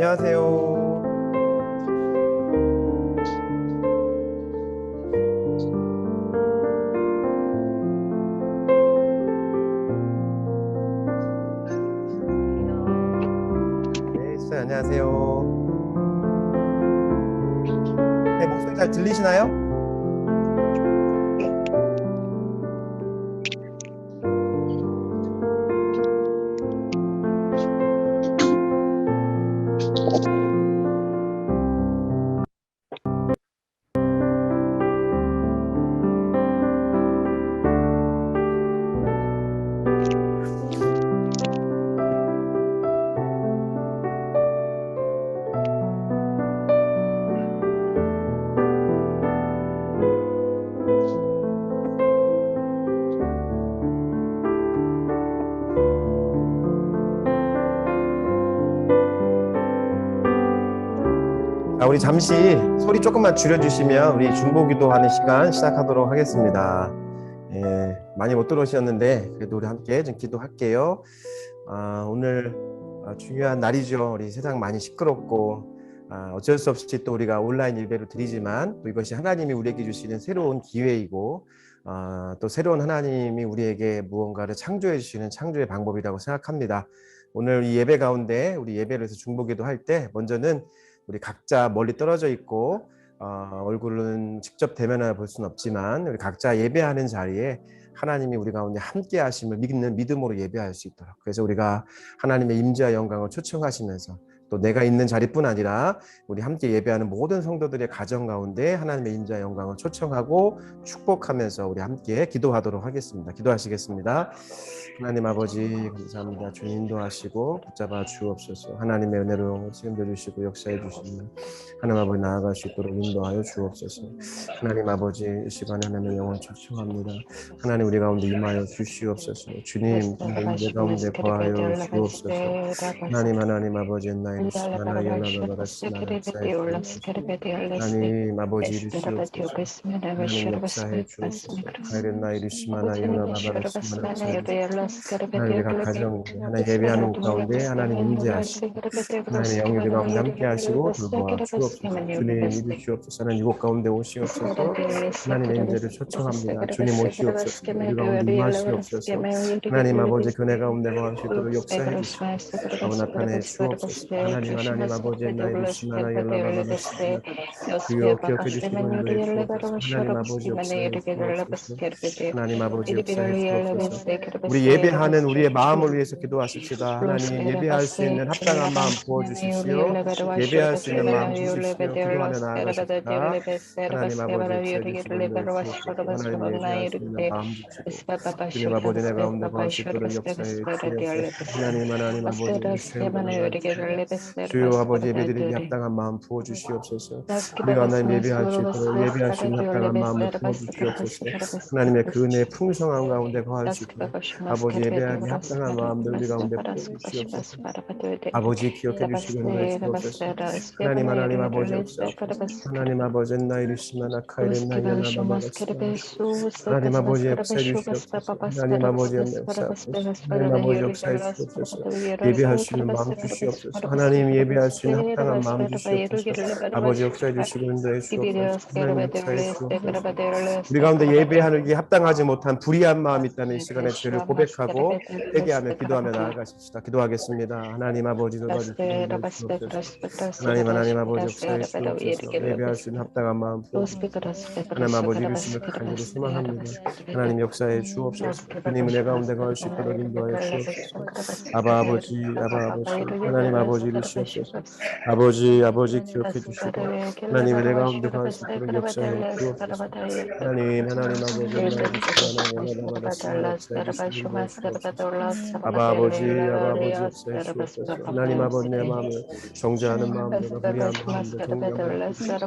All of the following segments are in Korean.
안녕하세요. 네, 시ster 안녕하세요. 네, 목소리 잘 들리시나요? 자, 우리 잠시 소리 조금만 줄여주시면 우리 중보기도 하는 시간 시작하도록 하겠습니다. 예, 많이 못 들어오셨는데 그래도 우리 함께 좀 기도할게요. 오늘 중요한 날이죠. 우리 세상 많이 시끄럽고 어쩔 수 없이 또 우리가 온라인 예배를 드리지만 또 이것이 하나님이 우리에게 주시는 새로운 기회이고 또 새로운 하나님이 우리에게 무언가를 창조해 주시는 창조의 방법이라고 생각합니다. 오늘 이 예배 가운데 우리 예배를 해서 중보기도 할 때 먼저는 우리 각자 멀리 떨어져 있고 얼굴은 직접 대면을 볼 수는 없지만 우리 각자 예배하는 자리에 하나님이 우리 가운데 함께 하심을 믿는 믿음으로 예배할 수 있도록, 그래서 우리가 하나님의 임재와 영광을 초청하시면서 또 내가 있는 자리뿐 아니라 우리 함께 예배하는 모든 성도들의 가정 가운데 하나님의 임재와 영광을 초청하고 축복하면서 우리 함께 기도하도록 하겠습니다. 기도하시겠습니다. 하나님 아버지 감사합니다. 주님 인도하시고 붙잡아 주옵소서. 하나님의 은혜로 책임져 주시고 역사해 주시면 하나님 아버지 나아갈 수 있도록 인도하여 주옵소서. 하나님 아버지 이 시간에 하나님의 영을 초청합니다. 하나님 우리 가운데 임하여 주시옵소서. 주님 내 가운데 거하여 주옵소서. 하나님 아버지 나의 리시마나 연하바바라시마나 역사해 주옵소서. 하나님 아버지 이르시옵소서. 하나님 역사해 주옵소서. 가이른 나의 리시마나 연하바바라시마나 역사해 주옵소서. 하나님 각 가정 하나님 예배하는 가운데 하나님 임재하시고 하나님의 영이 가운데 함께 하시고 돌보아 주옵소서. 주님 이루시옵소서. 하나님 이곳 가운데 오시옵소서. 하나님의 임재를 초청합니다. 주님 오시옵소서. 우리 가운데 임하시옵소서. 하나님 아버지 교회 가운데 거할 수 있도록 역사해 주시고 아버 나타내 주옵소서. 하나님 아버지의 나의 리시마나 열라바바라시마나 주여 기억해 주시고 인도해 주옵소서. 하나님 아버지 역사해 주옵소서. 하나님 아버지 역사해 주옵소서. 우리 예배하는 우리의 마음을 위해서 기도하십시다. 하나님 예배할 수 있는 합당한 마음 부어주십시오. 예배할 수 있는 마음 주십시오. 기도하며 나아가십시다. 하나님 아버지 역사해 주시고 인도해 주옵소서. 하나님 예배할 수 있는 마음 주시고 주님 아버지 내 가운데 거할 수 있도록 역사해 주옵소서. 하나님 아버지 주여 주여 아버지 예배드리기 합당한 마음 부어주시옵소서. 우리가 하나님 예배할 수 있도록 예배할 수 있는 합당한 마음을 부어주시옵소서. 하나님의 그 은혜의 풍성한 가운데 거할 수 있도록 아버지 예배하기 합당한 마음들 우리 가운데 부어주시옵소서. 아버지 기억해 주시고 인도해 주옵소서. 하나님 아버지 역사옵소서. 하나님 아버지 나이 루시마나 카이레 나이아나 바바라시마 하나님 아버지 역사해 주시옵소서. 하나님 아버지 역사옵소서. 하나님 아버지 역사해 주옵소서. 예배할 수 있는 마음 주시옵소서. 하나님 예배할 수 있는 합당한 마음 주시옵소서. 아버지 역사해 주시고 인도해 주옵소서. 하나님 역사해 주옵소서. 우리 가운데 예배하기 합당하지 못한 불의한 마음이 있다면 이 시간에 죄를 고백하고 회개하며 기도하며 나아가십시다. 기도하겠습니다. 하나님 아버지 도와주시고 인도해 주옵소서. 하나님 아버지 역사해 주옵소서. 예배할 수 있는 합당한 마음 부어주옵소서. 하나님 아버지 이루심을 간절히 소망합니다. 하나님 역사해 주옵소서. 주님은 내 가운데 거할 수 있도록 인도하여 주옵소서. 아바 아버지 하나님 아버지 이루시옵소서. 아버지 기억해 주시고 하나님의 내 가운데 거할 수 있도록 역사해 주옵소서. 하나님 아버지 역사해 주시고 아바 아버지 역사해 주옵소서. 하나님 아버지 내 마음을 정죄하는 마음들과 불의한 마음들 정죄하여 주시고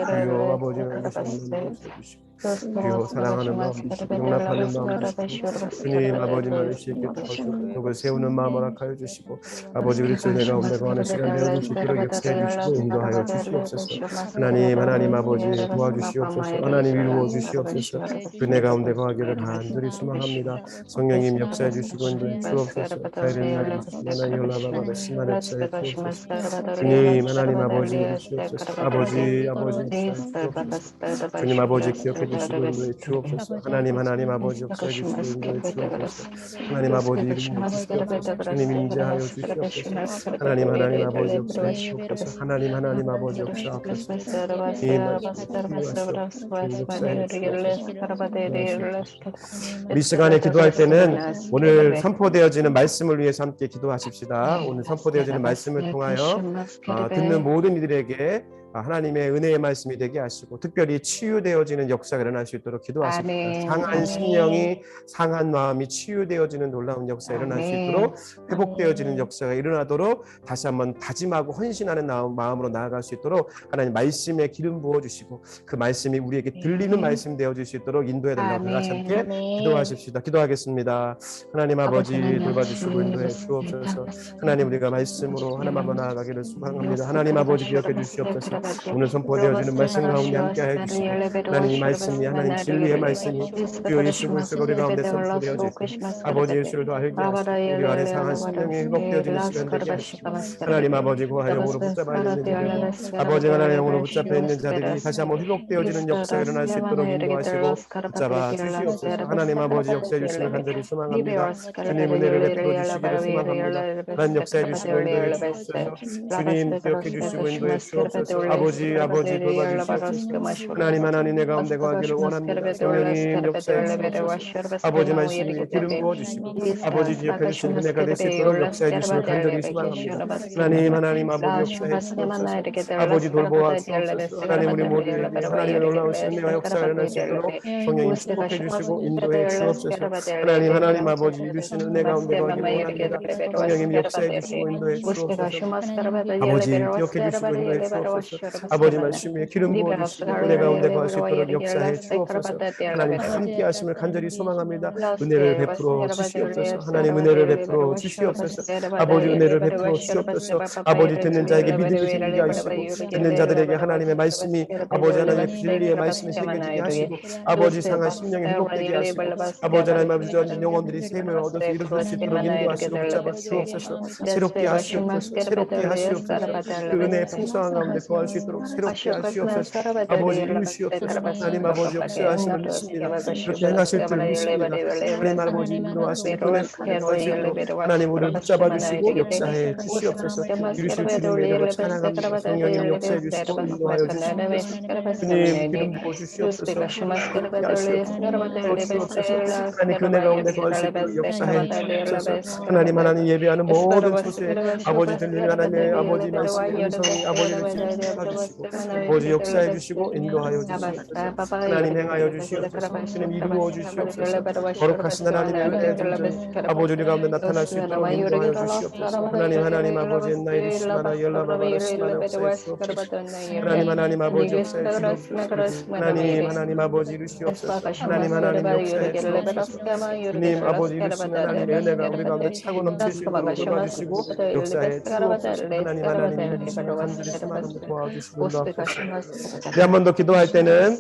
주여 아버지 역사해 주시고 주여 사랑하는 마음 주시고 용납하는 마음 주시고 주님 아버지만 수 있게 도와주시고 덕을 세우는 마음을 허락하여 주시고 아버지 그리스도 내 가운데 거하는 시간 되어줄 수 있도록 역사해 주시고 인도하여 주시옵소서. 하나님 아버지 도와주시옵소서. 하나님 이루어 주시옵소서. 그 내 가운데 거하기를 간절히 소망합니다. 성령님 역사해 주시고 인도해 주옵소서. 가이른 날이 주시고 하나님 연락하마다 심한 역사해 주옵소서. 주님 하나님 아버지 이루시옵소서. 아버지 역사해 주옵소서. 주님 아버지 기억해 주시고 인도해 주옵소서. 하나님 아버지 역사해 주시고 인도해 주옵소서. 하나님 아버지 이루어 주시옵소서. 주님 인자하여 주시옵소서. 하나님 아버지 역사해 주옵소서. 하나님 아버지 역사하옵소서. 이 말씀 역사해 주옵소서. 우리 시간에 기도할 때는 오늘 선포되어지는 말씀을 위해서 함께 기도하십시다. 오늘 선포되어지는 말씀을 통하여 듣는 모든 이들에게 하나님의 은혜의 말씀이 되게 하시고 특별히 치유되어지는 역사가 일어날 수 있도록 기도하십니다. 상한 심령이 상한 마음이 치유되어지는 놀라운 역사가 일어날 수 있도록 회복되어지는 역사가 일어나도록 다시 한번 다짐하고 헌신하는 마음으로 나아갈 수 있도록 하나님 말씀에 기름 부어주시고 그 말씀이 우리에게 들리는 말씀 되어질 수 있도록 인도해달라고 같이 함께 기도하십시다. 기도하겠습니다. 하나님 아버지 돌봐주시고 인도해 주옵소서. 하나님 우리가 말씀으로 하나님 앞에 나아가기를 소망합니다. 하나님 아버지 기억해 주시옵소서. 오늘 선포되어지는 말씀 가운데 함께 해주시고 하나님 이 말씀이 하나님 진리의 말씀이 주여 예수 그리스도 우리 가운데 선포되어질 때 아버지 예수를 더 알게 하시고 우리 안에 상한 심령이 회복되어지는 시간 되게 하시고 하나님 아버지 고아 영으로 붙잡아 있는 자들 아버지 하나님 영으로 붙잡혀 있는 자들이 다시 한번 회복되어지는 역사가 일어날 수 있도록 인도하시고 붙잡아 주시옵소서. 하나님 아버지 역사해 주시면 간절히 소망합니다. 주님 은혜를 베풀어 주시기를 소망합니다. 하나님 역사해 주시고 인도해 주옵소서. 주님 기억해 주시고 인도해 주옵소서. 아버지 돌봐주시옵소서. 하나님 내 가운데 거하기를 원합니다. 성령님 역사해 주옵소서. 아버지 말씀에 기름 부어주시고 아버지 기억해 주시는 은혜가 될 수 있도록 역사해 주시면 간절히 소망합니다. 하나님 아버지 역사해 주옵소서. 아버지 돌보아 주옵소서. 하나님 우리 모두에게 하나님의 놀라운 신뢰와 역사가 일어날 수 있도록 성령님 축복해 주시고 인도해 주옵소서. 하나님 아버지 이루시는 은혜 가운데 거하기를 원합니다. 성령님 역사해 주시고 인도해 주옵소서. 아버지 기억해 주시고 인도해 주옵소서. 아버지 말씀에 기름 부어주시고 은혜 가운데 거할 수 있도록 역사해 주옵소서. 하나님 함께 하심을 간절히 소망합니다. 은혜를 베풀어 주시옵소서. 하나님 은혜를 베풀어 주시옵소서. 아버지 은혜를 베풀어 주시옵소서. 아버지 듣는 자에게 믿음이 생기게 하시고 듣는 자들에게 하나님의 말씀이 아버지 하나님의 진리의 말씀이 새겨지게 하시고 아버지 상한 심령이 회복되게 하시고 아버지 하나님 아버지 전 영혼들이 셈을 얻어서 이루어질 수 있도록 인도하시고 붙잡아 주옵소서. 새롭게 하시옵소서. 새롭게 하시옵소서. 그 은혜의 풍성한 가운데 거할 수 있도록 새롭게 하시옵소서. 아버지 이루시옵소서. 하나님 아버지 역사하심을 믿습니다. 그렇게 행하실 줄 믿습니다. 하나님 아버지 인도하시고 하나님 우리를 붙잡아 주시고 역사해 주시옵소서. 이루실 주님의 이름을 찬양합니다. 성령님 역사해 주시고 인도하여 주시옵소서. 주님 기름 부어 주시옵소서. 하나님 그 은혜 가운데 거할 수 있도록 역사해 주시옵소서. 하나님 예배하는 모든 초세 아버지 들리는 하나님의 아버지 말씀의 음성이 아버지를 지켜주시고 아버지 역사해 주시고 인도하여 주시옵소서. 하나님 행하여 주시옵소서. 주님 이루어 주시옵소서. 거룩하신 하나님의 은혜 점점 아버지 우리 가운데 나타날 수 있도록 인도하여 주시옵소서. 하나님 아버지 옛날 이루시마나 열라바바라 시마나 역사해 주시옵소서. 하나님 아버지 역사해 주시옵소서. 하나님 아버지 이루시옵소서. 하나님 역사해 주옵소서. 주님 아버지 이루시는 하나님의 은혜가 우리 가운데 차고 넘칠 수 있도록 도와주시고 역사해 주옵소서. 하나님 이루시는 간절히 소망을 도와주시고 인도하옵소서. 한 번 더 기도할 때는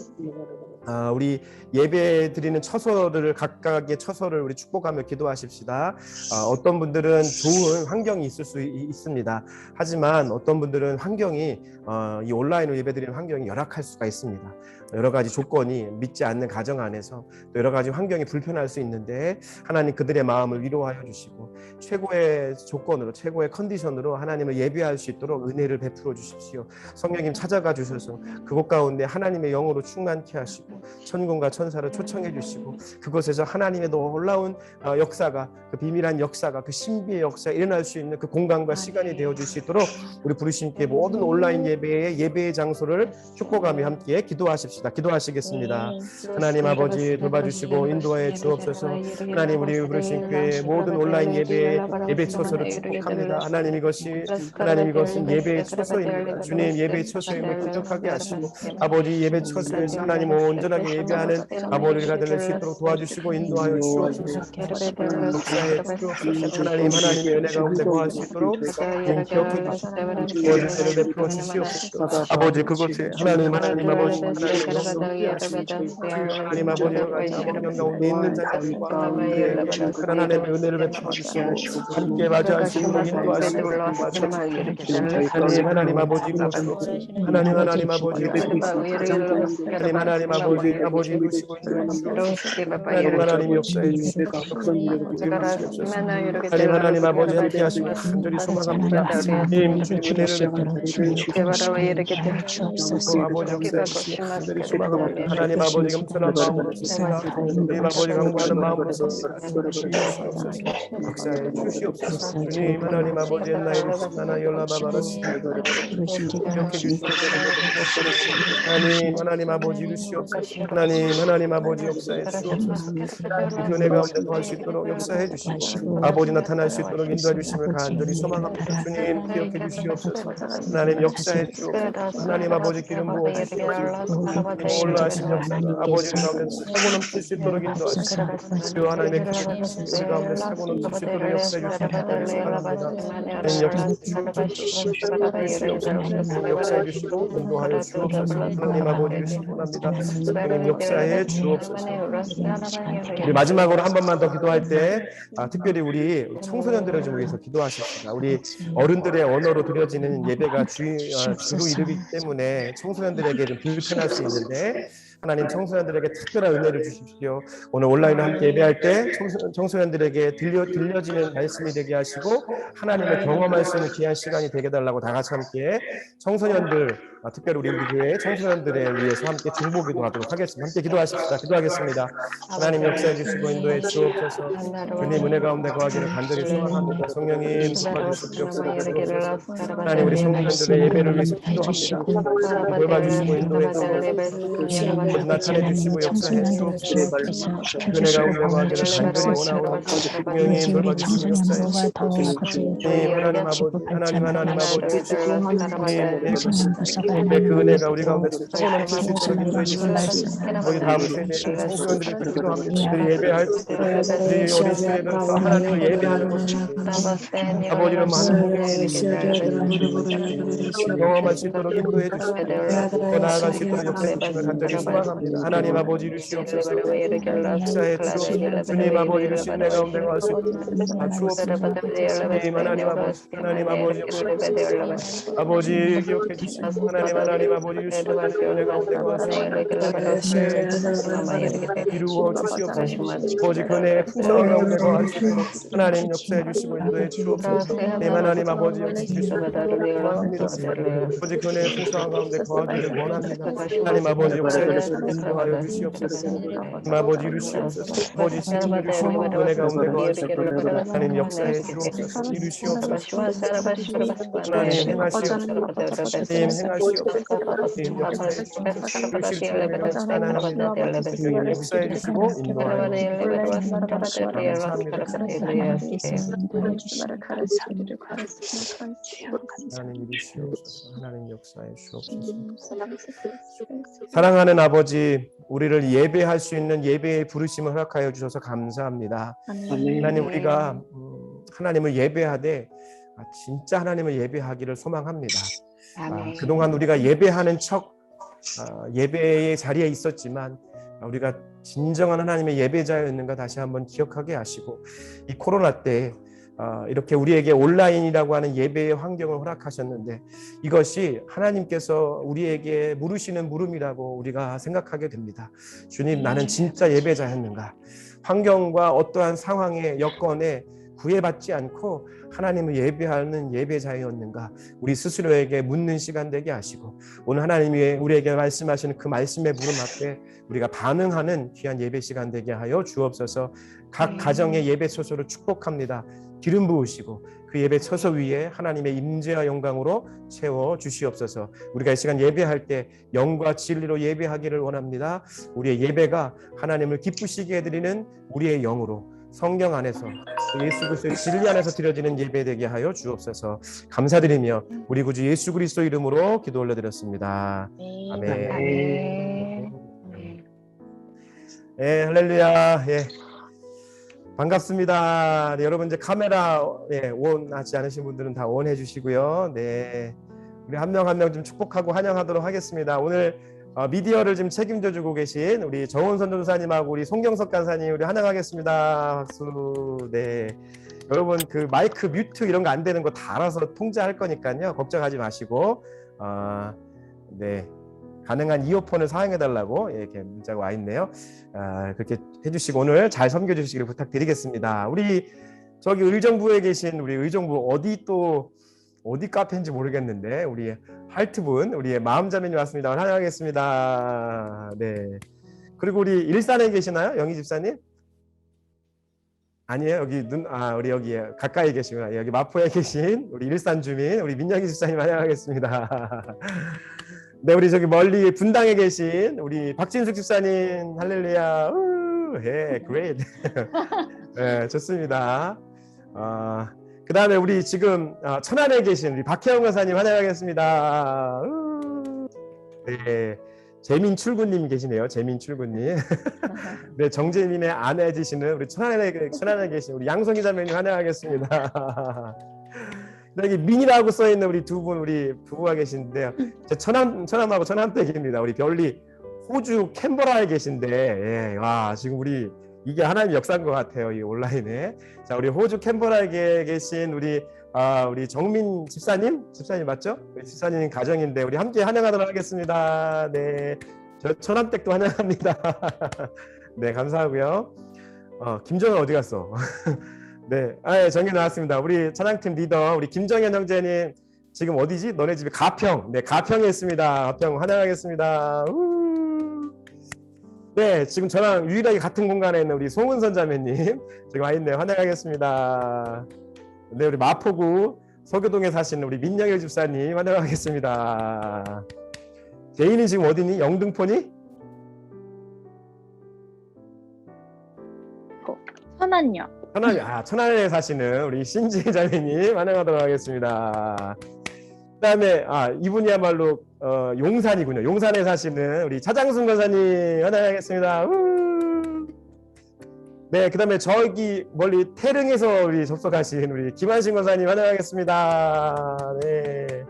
우리 예배 드리는 처소를 각각의 처소를 우리 축복하며 기도하십시다. 어떤 분들은 좋은 환경이 있을 수 있습니다. 하지만 어떤 분들은 환경이 이 온라인으로 예배 드리는 환경이 열악할 수가 있습니다. 여러 가지 조건이 믿지 않는 가정 안에서 또 여러 가지 환경이 불편할 수 있는데 하나님 그들의 마음을 위로하여 주시고 최고의 조건으로 최고의 컨디션으로 하나님을 예배할 수 있도록 은혜를 베풀어 주십시오. 성령님 찾아가 주셔서 그곳 가운데 하나님의 영으로 충만케 하시고 천군과 천사를 초청해 주시고 그곳에서 하나님의 놀라운 역사가 그 비밀한 역사가 그 신비의 역사가 일어날 수 있는 그 공간과 시간이 되어줄 수 있도록 우리 부르심께 모든 온라인 예배의 장소를 축복하며 함께 기도하십시오. 합시다. 기도하시겠습니다. 하나님 아버지 돌봐주시고 인도하여 주옵소서. 하나님 우리 부르신 교회 모든 온라인 예배 처소를 축복합니다. 하나님 이것은 예배의 처소입니다. 주님 예배의 처소임을 기억하게 하시고 아버지 예배 처소에서 하나님 온전하게 예배하는 아버지가 될 수 있도록 도와주시고 인도하여 주옵소서. 역사에 주옵소서. 하나님의 은혜 가운데 거할 수 있도록 기억해 주시고 구원의 때를 베풀어 주시옵소서. 아버지 그곳에 하나님 아버지 하나님 아버지와 같이 성령 가운데 있는 자들과 그런 하나님의 은혜를 베풀어 주시고 함께 맞이할 수 있도록 인도하시고 하나님 아버지 하나님 아버지 하나님 아버지 이루시고 하나님 역사해 주시고 하나님 아버지 함께 하시고 간절히 소망합니다. 주님 은혜를 아버지 역사해 간절히 소망합니다. 하나님 아버지 겸손한 마음으로 씁니다. 주님 아버지 강구하는 마음으로 씁니다. 역사해 주시옵소서. 주님 하나님 아버지 옛날에 하나 열라바바라시 기억해 주시옵소서. 하나님 아버지 이루시옵소서. 하나님 아버지 역사해 주옵소서. 은혜 가운데 거할 수 있도록 역사해 주시고 아버지 나타날 수 있도록 인도해 주심을 간절히 소망합니다. 주님 기억해 주시옵소서. 하나님 역사해 주옵소서. 하나님 아버지 기름 부어 주시옵소서. 올라하신 역사 아버지 가운데 사고 넘칠 수 있도록 인도하시고 하나님의 기름 가운데 사고 넘칠 수 있도록 역사해 주시옵소서. 역사해 주시고 인도하여 주옵소서. 하나님 아버지 주시옵소서. 하나님 역사해 주옵소서. 우리 마지막으로 한 번만 더 기도할 때 특별히 우리 청소년들을 좀 위해서 기도하십시다. 우리 어른들의 언어로 드려지는 예배가 주로 이르기 때문에 청소년들에게 좀 불편할 수 있는데 하나님 청소년들에게 특별한 은혜를 주십시오. 오늘 온라인으로 함께 예배할 때 청소년들에게 들려지는 말씀이 되게 하시고 하나님을 경험할 수 있는 귀한 시간이 되게 달라고 다 같이 함께 청소년들 특별히 우리 교회 청소년들에 위해서 함께 중보기도 하도록 하겠습니다. 함께 기도하십시다. 기도하겠습니다. 하나님 역사해 주시고 인도해 주옵소서. 주님 은혜 가운데 거하기를 간절히 소망합니다. 성령님 도와주시고 역사해 주옵소서. 하나님 우리 성도님들의 예배를 위해서 기도합니다. 돌봐주시고 인도해 주옵소서. 나타내 주시고 역사해 주옵소서. 은혜 가운데 거하기를 간절히 원하오니 성령님 돌봐주시고 역사해 주옵소서. 하나님 아버지 그 은혜가 우리 가운데 차고 넘칠 수 있도록 인도해 주시옵소서. 우리 다음 세대 청소년들이 기도합니다. 그들이 예배할 때 우리 어린 시대에서 하나님을 예배하는 것입니다. 아버지는 많은 경험할 수 있도록 인도해 주시고 더 나아갈 수 있도록 역사해 주시면 간절히 소망합니다. 하나님 아버지 주시옵소서. 역사해 주옵소서. 주님 아버지 주신 내 가운데 갈 수 있도록 주옵소서. 주님 하나님 아버지 아버지 기억해 주시고 하나님 아버지 주신 내 가운데 갈 수 있도록 이루어 주시옵소서. 아버지 그네 풍성한 가운데 갈 수 있도록 하나님 역사해 주시고 인도해 주옵소서. 하나님 아버지 역사해 주시고 원합니다. 아버지 그네 풍성한 가운데 거하기를 원합니다. 하나님 아버지 역사해 주시고 인도하여 주시옵소서. 아버지 이루시옵소서. 아버지 지금 이루시옵소서. 은혜 가운데 거하시고 하나님 역사해 주옵소서. 이루시옵소서. 하나님 행하시옵소서. 하나님 행하시옵소서. 하나님 역사해 주시옵소서. 하나님 역사해 주시고 인도하여 하나님 이루시옵소서. 하나님 역사해 주옵소서. 사랑하는 아버지, 우리를 예배할 수 있는 예배의 부르심을 허락하여 주셔서 감사합니다. 하나님 우리가 하나님을 예배하되 진짜 하나님을 예배하기를 소망합니다. 그동안 우리가 예배하는 척 예배의 자리에 있었지만 우리가 진정한 하나님의 예배자였는가 다시 한번 기억하게 하시고 이 코로나 때 이렇게 우리에게 온라인이라고 하는 예배의 환경을 허락하셨는데 이것이 하나님께서 우리에게 물으시는 물음이라고 우리가 생각하게 됩니다. 주님, 나는 진짜 예배자였는가? 환경과 어떠한 상황의 여건에 구애받지 않고 하나님을 예배하는 예배자였는가 우리 스스로에게 묻는 시간 되게 하시고 오늘 하나님이 우리에게 말씀하시는 그 말씀의 부름 앞에 우리가 반응하는 귀한 예배 시간 되게 하여 주옵소서. 각 가정의 예배 처소를 축복합니다. 기름 부으시고 그 예배 처소 위에 하나님의 임재와 영광으로 채워 주시옵소서. 우리가 이 시간 예배할 때 영과 진리로 예배하기를 원합니다. 우리의 예배가 하나님을 기쁘시게 해드리는 우리의 영으로 성경 안에서 예수 그리스도의 진리 안에서 드려지는 예배 되게 하여 주옵소서. 감사드리며 우리 구주 예수 그리스도 이름으로 기도 올려드렸습니다. 아멘. 예, 할렐루야. 예. 반갑습니다. 네, 여러분 이제 카메라 온 하지 않으신 분들은 다 온 해주시고요. 네, 우리 한 명 한 명 좀 축복하고 환영하도록 하겠습니다. 오늘 미디어를 좀 책임져주고 계신 우리 정원선 전도사님하고 우리 송경석 간사님 우리 환영하겠습니다. 박수. 네, 여러분 그 마이크 뮤트 이런 거 안 되는 거 다 알아서 통제할 거니까요. 걱정하지 마시고 네. 가능한 이어폰을 사용해달라고 이렇게 문자가 와 있네요. 그렇게 해주시고 오늘 잘 섬겨주시기를 부탁드리겠습니다. 우리 저기 의정부에 계신 우리 의정부 어디 카페인지 모르겠는데 우리 할트분 우리의 마음자매님 왔습니다. 환영하겠습니다. 네. 그리고 우리 일산에 계시나요, 영희 집사님? 아니에요. 여기 우리 여기 가까이 계시구나. 여기 마포에 계신 우리 일산 주민 우리 민영희 집사님 환영하겠습니다. 네, 우리 저기 멀리 분당에 계신 우리 박진숙 집사님 할렐루야. 예, great. 네, 좋습니다. 그 다음에 우리 지금 천안에 계신 우리 박혜영 여사님 환영하겠습니다. 네, 재민 출구님 계시네요. 재민 출구님. 네, 정재민의 아내 되시는 우리 천안에 계신 우리 양송이 자매님 환영하겠습니다. 여기 민이라고 써있는 우리 두 분 우리 부부가 계신데요. 천안하고 천안댁입니다. 우리 별리 호주 캔버라에 계신데 예, 와 지금 우리 이게 하나님 역사인 것 같아요. 이 온라인에. 자 우리 호주 캔버라에 계신 우리 정민 집사님 맞죠? 우리 집사님 가정인데 우리 함께 환영하도록 하겠습니다. 네, 저 천안댁도 환영합니다. 네, 감사하고요. 김정은 어디 갔어? 네, 정리 나왔습니다. 우리 찬양팀 리더 우리 김정현 형제님 지금 어디지? 너네 집이 가평. 네, 가평에 있습니다. 가평 환영하겠습니다. 네, 지금 저랑 유일하게 같은 공간에 있는 우리 송은선 자매님 지금 와 있네요. 환영하겠습니다. 네, 우리 마포구 서교동에 사시는 우리 민영일 집사님 환영하겠습니다. 개인이 지금 어디니? 영등포니? 천안요. 천안에 사시는 우리 신지 자매님 환영하도록 하겠습니다. 그다음에 이분이야말로 용산이군요. 용산에 사시는 우리 차장순 권사님 환영하겠습니다. 네, 그다음에 저기 멀리 태릉에서 우리 접속하신 우리 김한신 권사님 환영하겠습니다. 네.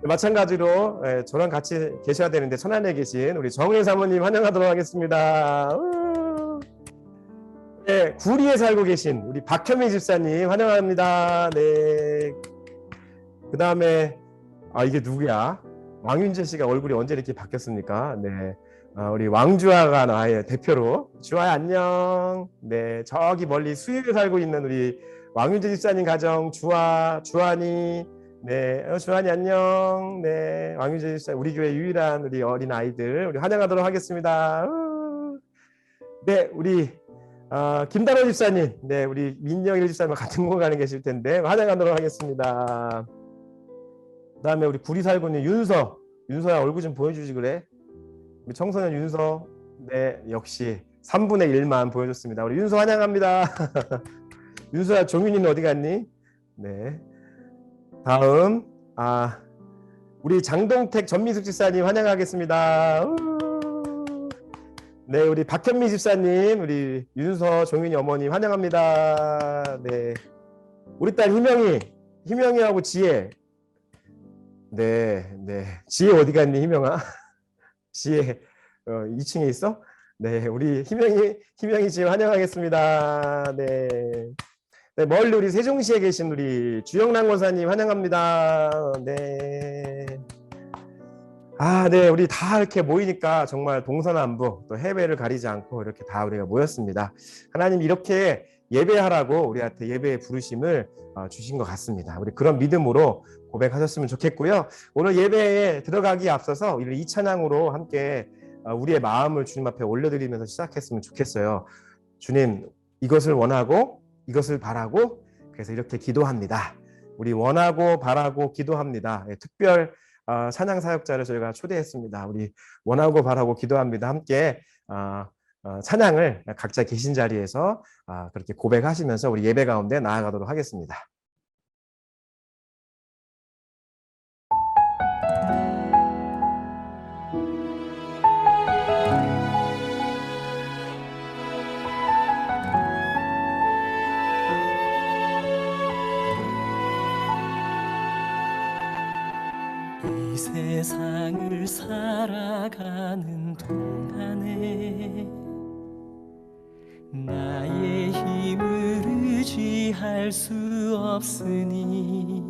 마찬가지로 저랑 같이 계셔야 되는데 천안에 계신 우리 정혜 사모님 환영하도록 하겠습니다. 네, 구리에 살고 계신 우리 박현미 집사님 환영합니다. 네. 그 다음에 이게 누구야? 왕윤재 씨가 얼굴이 언제 이렇게 바뀌었습니까? 네. 우리 왕주아가 나의 대표로 주아야 안녕. 네, 저기 멀리 수유에 살고 있는 우리 왕윤재 집사님 가정 주한이 네, 주한이 안녕. 네, 왕윤재 집사 우리 교회 유일한 우리 어린 아이들 우리 환영하도록 하겠습니다. 네, 우리 김단호 집사님, 네, 우리 민영일 집사님과 같은 공간에 계실 텐데 환영하도록 하겠습니다. 그다음에 우리 구리 살고 있는 윤서야 얼굴 좀 보여주지 그래. 우리 청소년 윤서, 네, 역시 3분의 1만 보여줬습니다. 우리 윤서 환영합니다. 윤서야 종윤이는 어디 갔니? 네. 다음 우리 장동택 전미숙 집사님 환영하겠습니다. 네, 우리 박현미 집사님, 우리 윤서 종윤이 어머님 환영합니다. 네, 우리 딸 희명이하고 지혜. 네, 지혜 어디 갔니, 희명아? 지혜 2층에 있어? 네, 우리 희명이 지혜 환영하겠습니다. 네, 네, 멀리 우리 세종시에 계신 우리 주영란 권사님 환영합니다. 네. 네, 우리 다 이렇게 모이니까 정말 동서남북 또 해외를 가리지 않고 이렇게 다 우리가 모였습니다. 하나님 이렇게 예배하라고 우리한테 예배의 부르심을 주신 것 같습니다. 우리 그런 믿음으로 고백하셨으면 좋겠고요. 오늘 예배에 들어가기에 앞서서 우리 이 찬양으로 함께 우리의 마음을 주님 앞에 올려드리면서 시작했으면 좋겠어요. 주님, 이것을 원하고 이것을 바라고 그래서 이렇게 기도합니다. 우리 원하고 바라고 기도합니다. 특별 찬양 사역자를 저희가 초대했습니다. 우리 원하고 바라고 기도합니다. 함께 찬양을 각자 계신 자리에서 그렇게 고백하시면서 우리 예배 가운데 나아가도록 하겠습니다. 이 세상을 살아가는 동안에 나의 힘을 의지할 수 없으니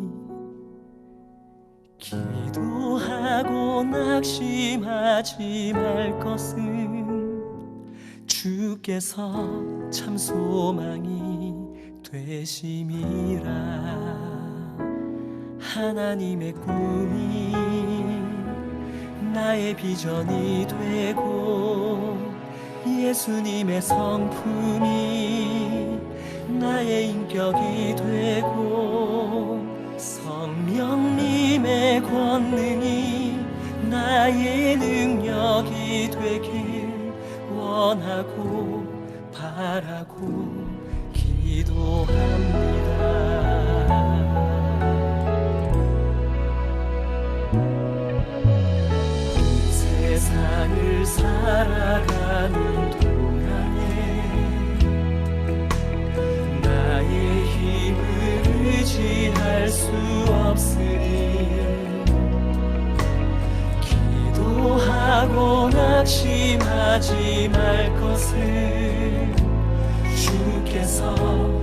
기도하고 낙심하지 말 것은 주께서 참 소망이 되심이라. 하나님의 꿈이 나의 비전이 되고 예수님의 성품이 나의 인격이 되고 성령님의 권능이 나의 능력이 되길 원하고 바라고 기도합니다. 세상을 살아가는 동안에 나의 힘을 의지할 수 없으니 기도하고 낙심하지 말 것을 주께서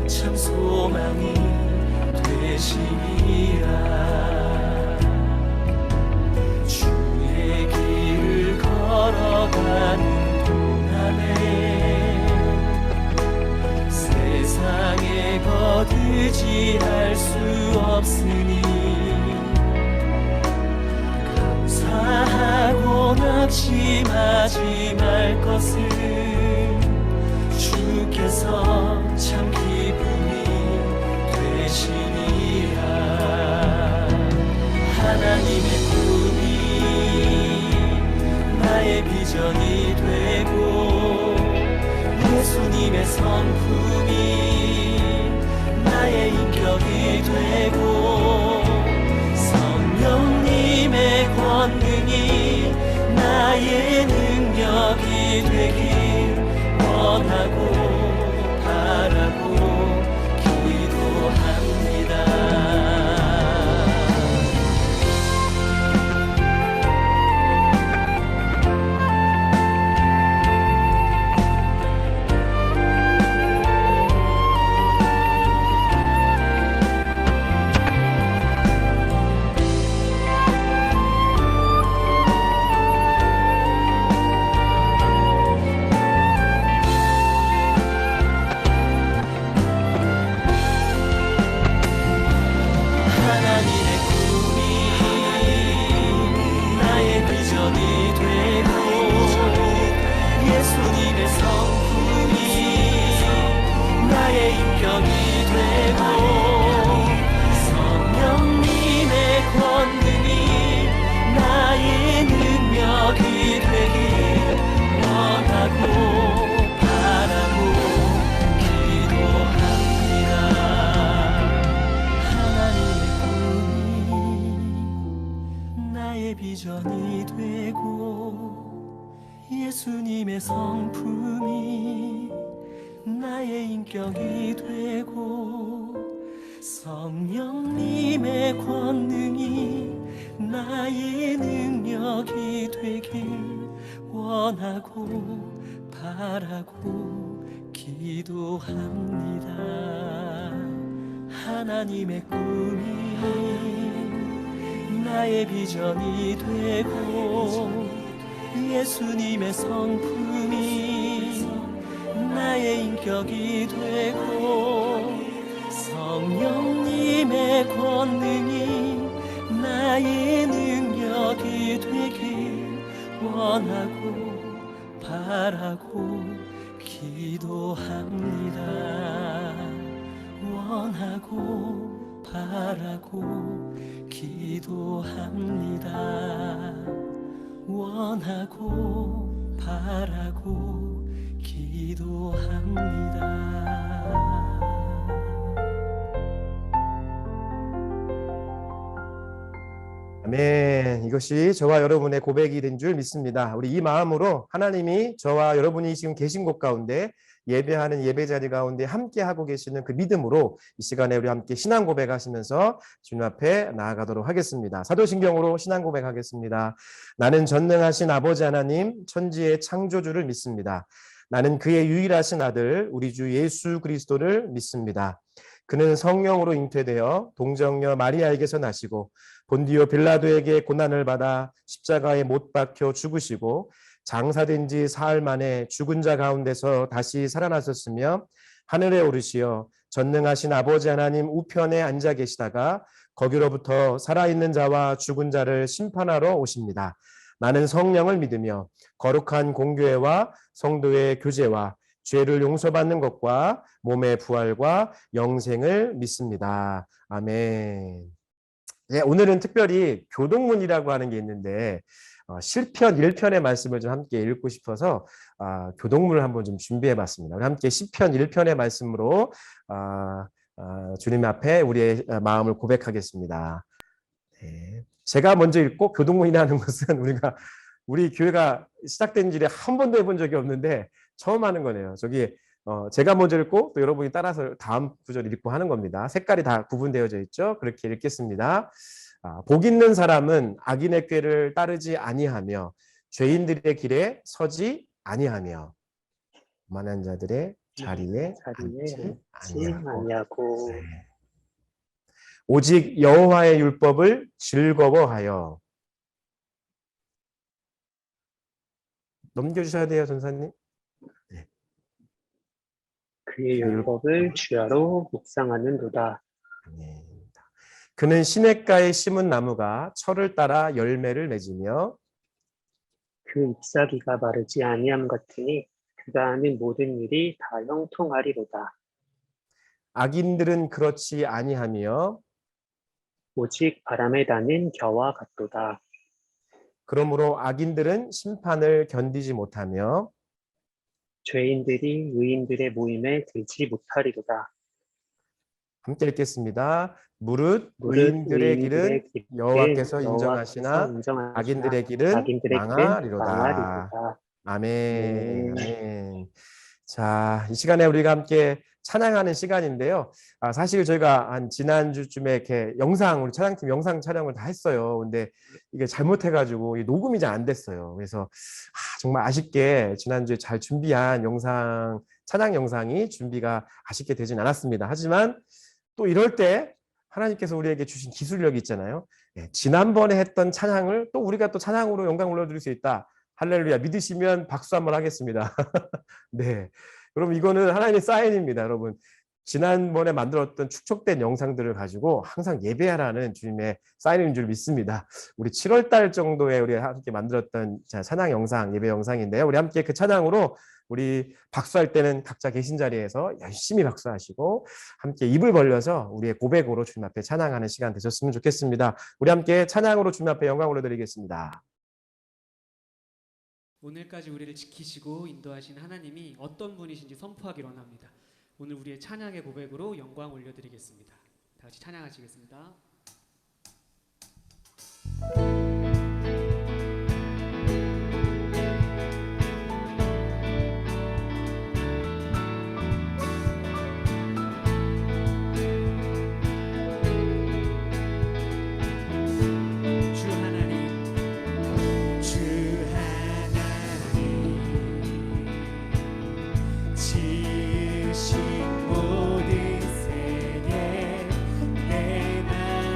참 소망이 되심이라. 걸어가는 동안에 세상에 거두지할 수 없으니 감사하고 낙심하지 말 것을 주께서 참 기쁨이 되시니라. 하나님의 꿈이 나의 비전이 되고 예수님의 성품이 나의 인격이 되고 성령님의 권능이 나의 능력이 되길 원하고 바라고 기도합니다. 비전이 되고 예수님의 성품이 나의 인격이 되고 성령님의 권능이 나의 능력이 되길 원하고 바라고 기도합니다. 하나님의 꿈이 나의 비전이 되고 예수님의 성품이 나의 인격이 되고 성령님의 권능이 나의 능력이 되길 원하고 바라고 기도합니다. 원하고 바라고 기도합니다. 원하고 바라고 기도합니다. 아멘. 이것이 저와 여러분의 고백이 된 줄 믿습니다. 우리 이 마음으로 하나님이 저와 여러분이 지금 계신 곳 가운데 예배하는 예배 자리 가운데 함께 하고 계시는 그 믿음으로 이 시간에 우리 함께 신앙 고백하시면서 주님 앞에 나아가도록 하겠습니다. 사도신경으로 신앙 고백하겠습니다. 나는 전능하신 아버지 하나님 천지의 창조주를 믿습니다. 나는 그의 유일하신 아들 우리 주 예수 그리스도를 믿습니다. 그는 성령으로 잉태되어 동정녀 마리아에게서 나시고 본디오 빌라도에게 고난을 받아 십자가에 못 박혀 죽으시고 장사된 지 사흘 만에 죽은 자 가운데서 다시 살아나셨으며 하늘에 오르시어 전능하신 아버지 하나님 우편에 앉아 계시다가 거기로부터 살아있는 자와 죽은 자를 심판하러 오십니다. 나는 성령을 믿으며 거룩한 공교회와 성도의 교제와 죄를 용서받는 것과 몸의 부활과 영생을 믿습니다. 아멘. 네, 오늘은 특별히 교동문이라고 하는 게 있는데 시편 1편의 말씀을 좀 함께 읽고 싶어서 교동문을 한번 좀 준비해 봤습니다. 우리 함께 시편 1편의 말씀으로 주님 앞에 우리의 마음을 고백하겠습니다. 네. 제가 먼저 읽고 교동문이라는 것은 우리 교회가 시작된 지 한 번도 해본 적이 없는데 처음 하는 거네요. 제가 먼저 읽고 또 여러분이 따라서 다음 구절 읽고 하는 겁니다. 색깔이 다 구분되어져 있죠. 그렇게 읽겠습니다. 복 있는 사람은 악인의 꾀를 따르지 아니하며 죄인들의 길에 서지 아니하며 오만한 자들의 자리에 앉지 아니하고 네. 오직 여호와의 율법을 즐거워하여 넘겨주셔야 돼요, 전사님. 네. 그의 율법을 주야로 묵상하는도다. 네. 그는 시냇가에 심은 나무가 철을 따라 열매를 맺으며 그 잎사귀가 마르지 아니함 같으니 그가 하는 모든 일이 다 형통하리로다. 악인들은 그렇지 아니하며 오직 바람에 나는 겨와 같도다. 그러므로 악인들은 심판을 견디지 못하며 죄인들이 의인들의 모임에 들지 못하리로다. 함께 읽겠습니다. 무릇 의인들의 길은 여호와께서 인정하시나 악인들의 길은 망하리로다. 아멘. 아멘. 자, 이 시간에 우리가 함께 찬양하는 시간인데요. 사실 저희가 한 지난주쯤에 이렇게 우리 찬양팀 영상 촬영을 다 했어요. 근데 이게 잘못해가지고 녹음이 잘 안 됐어요. 그래서 정말 아쉽게 지난주에 잘 준비한 찬양 영상이 준비가 아쉽게 되진 않았습니다. 하지만 또 이럴 때 하나님께서 우리에게 주신 기술력이 있잖아요. 지난번에 했던 찬양을 또 우리가 또 찬양으로 영광 올려드릴 수 있다. 할렐루야. 믿으시면 박수 한번 하겠습니다. 네. 그럼 이거는 하나님의 사인입니다, 여러분. 지난번에 만들었던 축적된 영상들을 가지고 항상 예배하라는 주님의 사인인 줄 믿습니다. 우리 7월 달 정도에 우리 함께 만들었던 찬양 영상, 예배 영상인데요. 우리 함께 그 찬양으로 우리 박수할 때는 각자 계신 자리에서 열심히 박수하시고 함께 입을 벌려서 우리의 고백으로 주님 앞에 찬양하는 시간 되셨으면 좋겠습니다. 우리 함께 찬양으로 주님 앞에 영광 올려드리겠습니다. 오늘까지 우리를 지키시고 인도하신 하나님이 어떤 분이신지 선포하기 원합니다. 오늘 우리의 찬양의 고백으로 영광 올려드리겠습니다. 다 같이 찬양하시겠습니다. 지으신 모든 세계 내 맘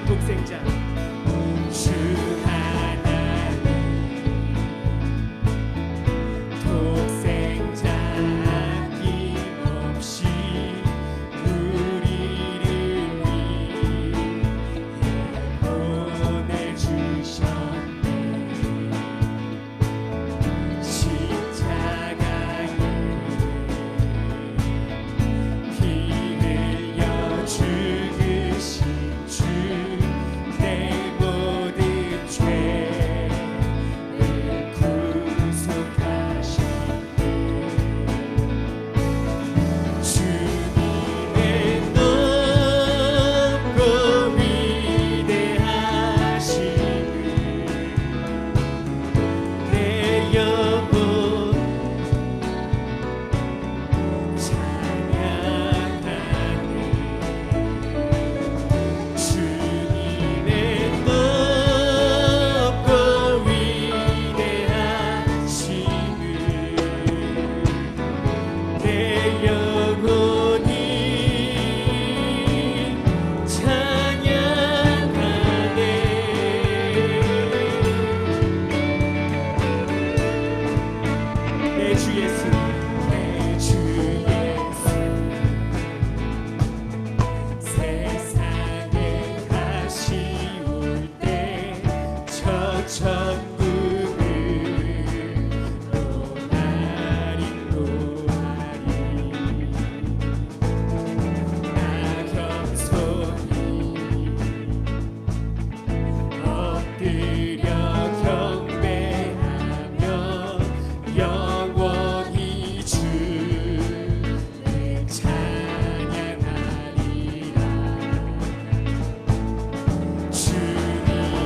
독생자 주 하나님 독생자 아낌없이 우리를 위해 보내주셨네. 십자가에 피 흘려 죽으신 주 내 모든 죄를 구속하셨네. 주님의 높고 위대하심을 내 영혼 찬양하네. 주님의 높고 위대하심을 내 영혼이 찬양하네. 내 주 예수 내 주 예수 세상에 다시 올 때 저 천국을 노나리 노나리 나 겸손히 엎드려 경배하며 영원히 주를 찬양하리라. 주님의 높고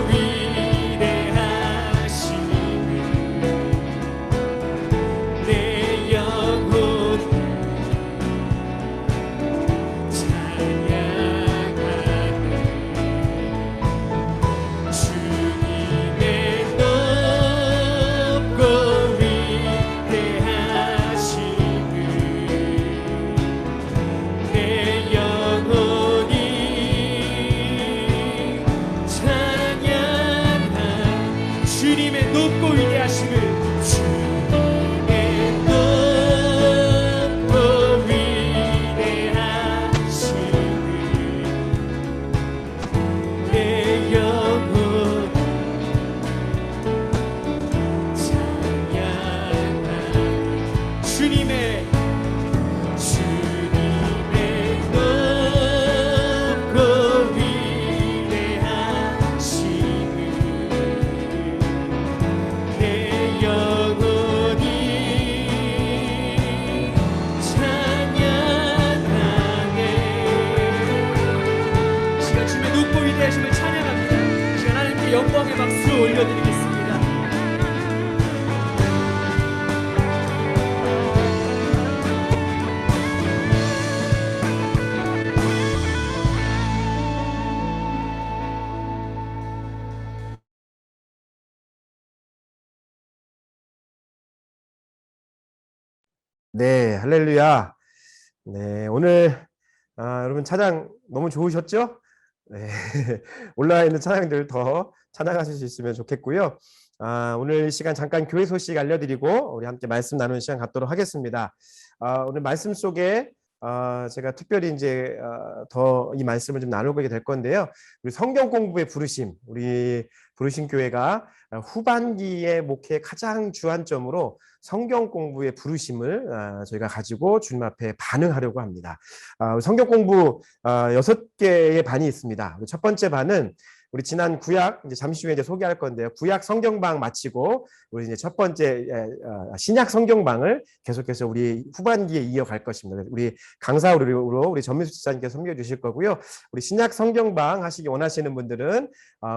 위대하심을 내 영혼이 찬양하네. 주님의 높고 위대하심을 내 영혼이 찬양하네. 주님의 높고 위대하심을 주님의 높고 위대하심을 내 영혼이 찬양하네. 주님의 높고 위대하심을 내 영혼이 찬양하네. 시간 주님의 높고 위대하심을 찬양합니다. 시간 하나님께 영광의 박수 올려드리겠습니다. 네, 할렐루야. 네, 오늘 여러분 찬양 너무 좋으셨죠? 네, 올라와 있는 찬양들 더 찬양하실 수 있으면 좋겠고요. 오늘 이 시간 잠깐 교회 소식 알려드리고 우리 함께 말씀 나누는 시간 갖도록 하겠습니다. 오늘 말씀 속에 제가 특별히 이제 더 이 말씀을 좀 나누게 될 건데요. 우리 성경 공부의 부르심, 우리 부르심 교회가 후반기의 목회 가장 주안점으로 성경 공부의 부르심을 저희가 가지고 주님 앞에 반응하려고 합니다. 성경 공부 6개의 반이 있습니다. 첫 번째 반은 우리 지난 구약 이제 잠시 후에 이제 소개할 건데요. 구약 성경방 마치고 우리 이제 첫 번째 신약 성경방을 계속해서 우리 후반기에 이어갈 것입니다. 우리 강사로 우리 전민수 지사님께서 섬겨 주실 거고요. 우리 신약 성경방 하시기 원하시는 분들은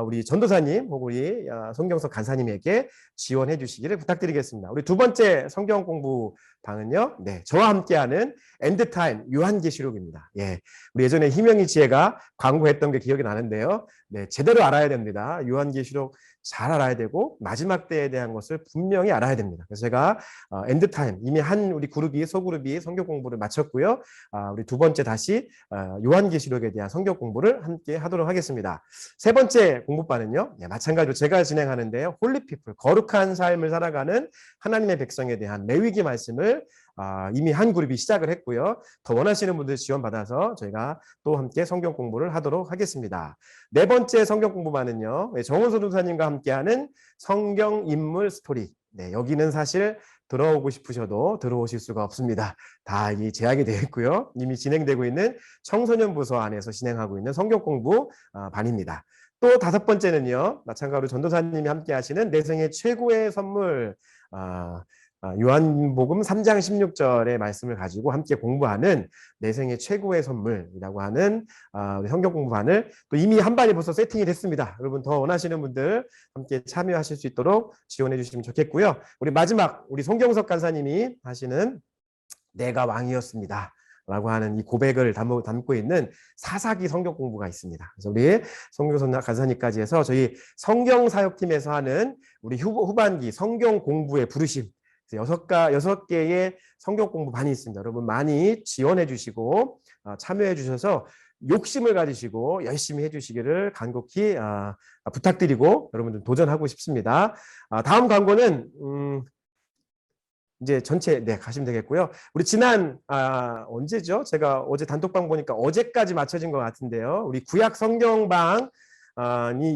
우리 전도사님 혹은 우리 송경석 간사님에게 지원해 주시기를 부탁드리겠습니다. 우리 두 번째 성경 공부 방은요. 네, 저와 함께하는 엔드타임 요한계시록입니다. 예, 우리 예전에 희명이 지혜가 광고했던 게 기억이 나는데요. 네, 제대로 알아야 됩니다. 요한계시록 잘 알아야 되고 마지막 때에 대한 것을 분명히 알아야 됩니다. 그래서 제가 엔드타임 이미 한 우리 그룹이 소그룹이 성경 공부를 마쳤고요. 우리 두 번째 다시 요한계시록에 대한 성경 공부를 함께 하도록 하겠습니다. 세 번째 공부반은요. 네, 마찬가지로 제가 진행하는데요. 홀리피플 거룩한 삶을 살아가는 하나님의 백성에 대한 레위기 말씀을 이미 한 그룹이 시작을 했고요. 더 원하시는 분들 지원받아서 저희가 또 함께 성경 공부를 하도록 하겠습니다. 네 번째 성경 공부반은요. 정은소 전사님과 함께하는 성경 인물 스토리. 네, 여기는 사실 들어오고 싶으셔도 들어오실 수가 없습니다. 다 이 제약이 되어 있고요. 이미 진행되고 있는 청소년 부서 안에서 진행하고 있는 성경 공부 반입니다. 또 다섯 번째는요. 마찬가지로 전도사님이 함께 하시는 내 생애 최고의 선물 요한복음 3장 16절의 말씀을 가지고 함께 공부하는 내 생애 최고의 선물이라고 하는 성경 공부반을 또 이미 한 반이 벌써 세팅이 됐습니다. 여러분 더 원하시는 분들 함께 참여하실 수 있도록 지원해 주시면 좋겠고요. 우리 마지막 우리 송경석 간사님이 하시는 내가 왕이었습니다. 라고 하는 이 고백을 담고 있는 사사기 성경 공부가 있습니다. 그래서 우리 송경석 간사님까지 해서 저희 성경 사역팀에서 하는 우리 후반기 성경 공부의 부르심 6개의 성경 공부반이 있습니다. 여러분 많이 지원해 주시고 참여해 주셔서 욕심을 가지시고 열심히 해주시기를 간곡히 부탁드리고 여러분들 도전하고 싶습니다. 다음 광고는 이제 전체 가시면 되겠고요. 우리 지난 언제죠? 제가 어제 단톡방 보니까 어제까지 맞춰진 것 같은데요. 우리 구약 성경방이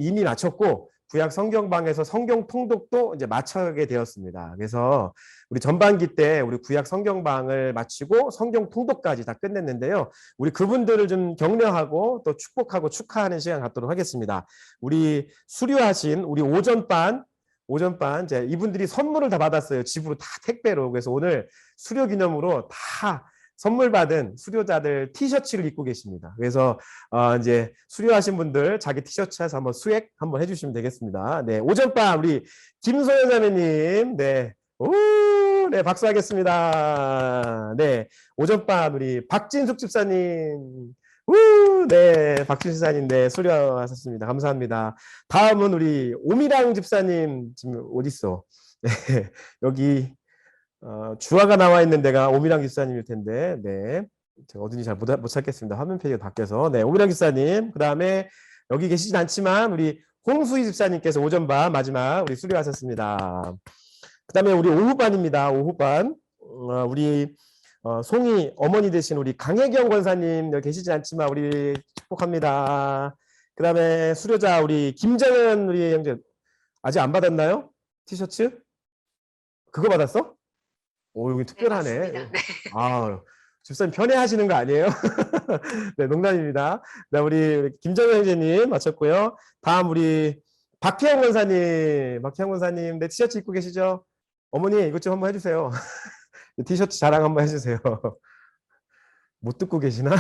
이미 마쳤고 구약 성경방에서 성경 통독도 이제 마치게 되었습니다. 그래서 우리 전반기 때 우리 구약 성경방을 마치고 성경 통독까지 다 끝냈는데요. 우리 그분들을 좀 격려하고 또 축복하고 축하하는 시간 갖도록 하겠습니다. 우리 수료하신 우리 오전반 이제 이분들이 선물을 다 받았어요. 집으로 다 택배로. 그래서 오늘 수료 기념으로 다 선물 받은 수료자들 티셔츠를 입고 계십니다. 그래서 이제 수료하신 분들 자기 티셔츠에서 한번 수액 한번 해주시면 되겠습니다. 네, 오전반 우리 김소연 자매님, 네, 네, 박수하겠습니다. 네, 오전반 우리 박진숙 집사님, 네, 박진숙 집사님, 네, 수료하셨습니다. 감사합니다. 다음은 우리 오미랑 집사님 지금 어디 있어? 네, 여기. 주화가 나와 있는 데가 오미랑 기사님일 텐데, 네. 제가 어딘지 잘 못 찾겠습니다. 화면 페이지가 바뀌어서. 네, 오미랑 기사님. 그 다음에 여기 계시진 않지만, 우리 홍수희 집사님께서 오전반 마지막 우리 수료하셨습니다. 그 다음에 우리 오후반입니다. 오후반. 우리 송이 어머니 되신 우리 강혜경 권사님 여기 계시지 않지만, 우리 축복합니다. 그 다음에 수료자 우리 김정현 우리 형제. 아직 안 받았나요? 티셔츠? 그거 받았어? 오, 여기 특별하네. 네, 집사님 편애하시는 거 아니에요? 네, 농담입니다. 네, 우리 김정현 형제님 마쳤고요. 다음 우리 박혜영 권사님, 네, 티셔츠 입고 계시죠? 어머니, 이것 좀 한번 해주세요. 티셔츠 자랑 한번 해주세요. 못 듣고 계시나?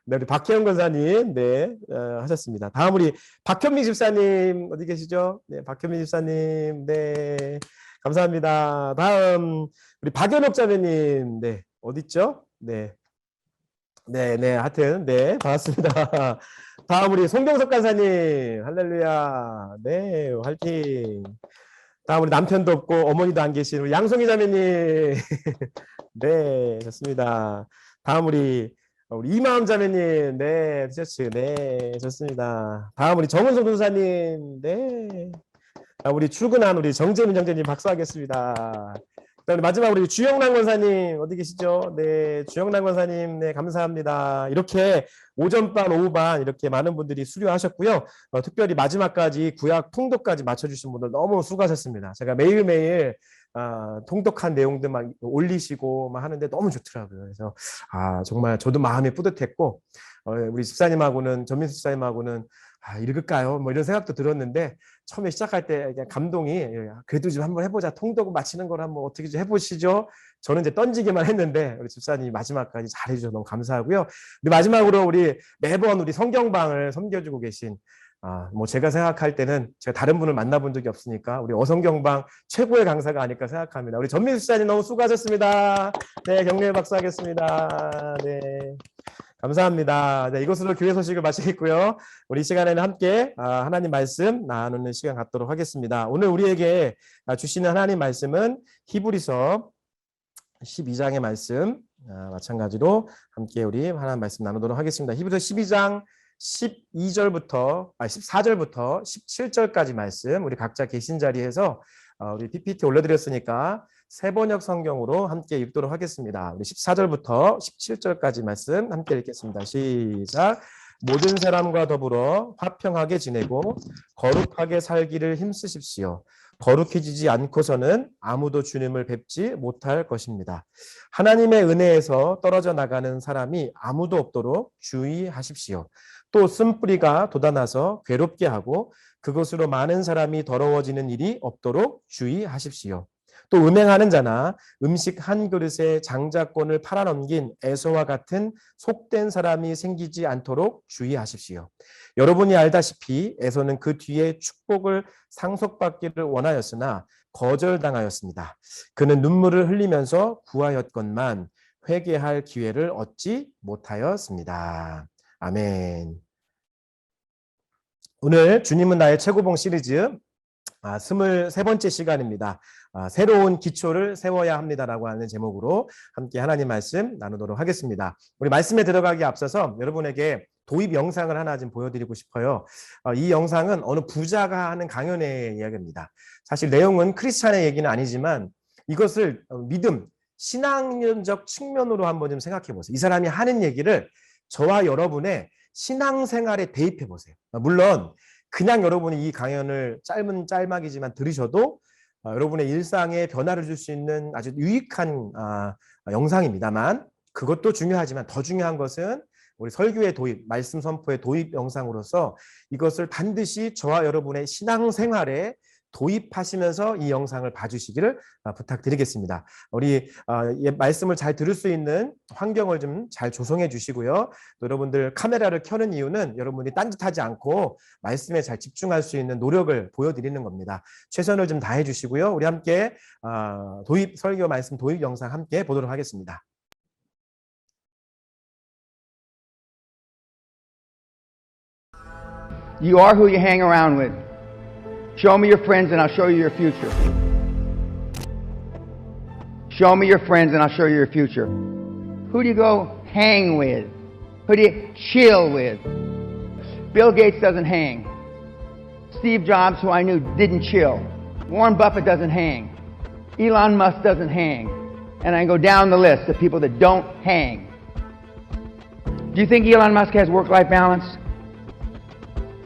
네, 우리 박혜영 권사님, 네, 하셨습니다. 다음 우리 박현미 집사님, 어디 계시죠? 네, 박현미 집사님, 네. 감사합니다. 다음 우리 박연옥 자매님, 네, 어디 있죠? 네, 하여튼 네, 반갑습니다. 다음 우리 송경석 간사님, 할렐루야, 네, 화이팅. 다음 우리 남편도 없고 어머니도 안 계신 우리 양송이 자매님, 네, 좋습니다. 다음 우리 이마음 자매님, 네, 티셔츠, 네, 좋습니다. 다음 우리 정은성 도사님, 네. 우리 출근한 우리 정재민 형제님 박수하겠습니다. 그다음에 마지막 우리 주영란 권사님 어디 계시죠? 네, 주영란 권사님, 네, 감사합니다. 이렇게 오전반, 오후반 이렇게 많은 분들이 수료하셨고요. 특별히 마지막까지 구약 통독까지 맞춰주신 분들 너무 수고하셨습니다. 제가 매일매일 통독한 내용들 막 올리시고 막 하는데 너무 좋더라고요. 그래서 정말 저도 마음이 뿌듯했고 우리 집사님하고는 전민수 집사님하고는 읽을까요? 뭐 이런 생각도 들었는데 처음에 시작할 때 그냥 감동이 그래도 좀 한번 해보자. 통독 마치는 걸 한번 어떻게 좀 해보시죠. 저는 이제 던지기만 했는데 우리 집사님이 마지막까지 잘해주셔서 너무 감사하고요. 우리 마지막으로 우리 매번 우리 성경방을 섬겨주고 계신 뭐 제가 생각할 때는 제가 다른 분을 만나본 적이 없으니까 우리 어성경방 최고의 강사가 아닐까 생각합니다. 우리 전민수 집사님 너무 수고하셨습니다. 네, 격려의 박수하겠습니다. 네. 감사합니다. 네, 이것으로 교회 소식을 마치겠고요. 우리 시간에는 함께 하나님 말씀 나누는 시간 갖도록 하겠습니다. 오늘 우리에게 주시는 하나님 말씀은 히브리서 12장의 말씀, 마찬가지로 함께 우리 하나님 말씀 나누도록 하겠습니다. 히브리서 12장 14절부터 17절까지 말씀, 우리 각자 계신 자리에서 우리 PPT 올려드렸으니까 세번역 성경으로 함께 읽도록 하겠습니다. 우리 14절부터 17절까지 말씀 함께 읽겠습니다. 시작. 모든 사람과 더불어 화평하게 지내고 거룩하게 살기를 힘쓰십시오. 거룩해지지 않고서는 아무도 주님을 뵙지 못할 것입니다. 하나님의 은혜에서 떨어져 나가는 사람이 아무도 없도록 주의하십시오. 또 쓴뿌리가 돋아나서 괴롭게 하고 그것으로 많은 사람이 더러워지는 일이 없도록 주의하십시오. 또 음행하는 자나 음식 한 그릇에 장자권을 팔아넘긴 에서와 같은 속된 사람이 생기지 않도록 주의하십시오. 여러분이 알다시피 에서는 그 뒤에 축복을 상속받기를 원하였으나 거절당하였습니다. 그는 눈물을 흘리면서 구하였건만 회개할 기회를 얻지 못하였습니다. 아멘. 오늘 주님은 나의 최고봉 시리즈 23번째 시간입니다. 새로운 기초를 세워야 합니다라고 하는 제목으로 함께 하나님 말씀 나누도록 하겠습니다. 우리 말씀에 들어가기 앞서서 여러분에게 도입 영상을 하나 좀 보여드리고 싶어요. 이 영상은 어느 부자가 하는 강연의 이야기입니다. 사실 내용은 크리스찬의 얘기는 아니지만 이것을 믿음, 신앙적 측면으로 한번 좀 생각해 보세요. 이 사람이 하는 얘기를 저와 여러분의 신앙생활에 대입해 보세요. 물론 그냥 여러분이 이 강연을 짧은 짤막이지만 들으셔도 여러분의 일상에 변화를 줄 수 있는 아주 유익한 영상입니다만 그것도 중요하지만 더 중요한 것은 우리 설교의 도입, 말씀 선포의 도입 영상으로서 이것을 반드시 저와 여러분의 신앙생활에 도입하시면서 이 영상을 봐주시기를 부탁드리겠습니다. 우리 말씀을 잘 들을 수 있는 환경을 좀 잘 조성해 주시고요. 또 여러분들 카메라를 켜는 이유는 여러분이 딴짓하지 않고 말씀에 잘 집중할 수 있는 노력을 보여드리는 겁니다. 최선을 좀 다해 주시고요. 우리 함께 도입 설교 말씀 도입 영상 함께 보도록 하겠습니다. You are who you hang around with. Show me your friends and I'll show you your future. Show me your friends and I'll show you your future. Who do you go hang with? Who do you chill with? Bill Gates doesn't hang. Steve Jobs, who I knew, didn't chill. Warren Buffett doesn't hang. Elon Musk doesn't hang. And I go down the list of people that don't hang. Do you think Elon Musk has work-life balance?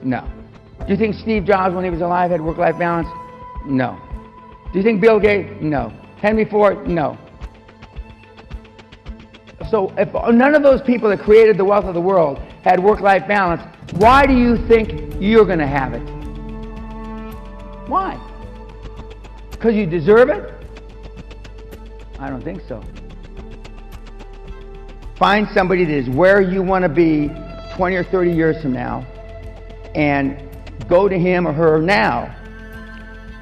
No. Do you think Steve Jobs, when he was alive, had work-life balance? No. Do you think Bill Gates? No. Henry Ford? No. So if none of those people that created the wealth of the world had work-life balance, why do you think you're going to have it? Why? Because you deserve it? I don't think so. Find somebody that is where you want to be 20 or 30 years from now and go to him or her now.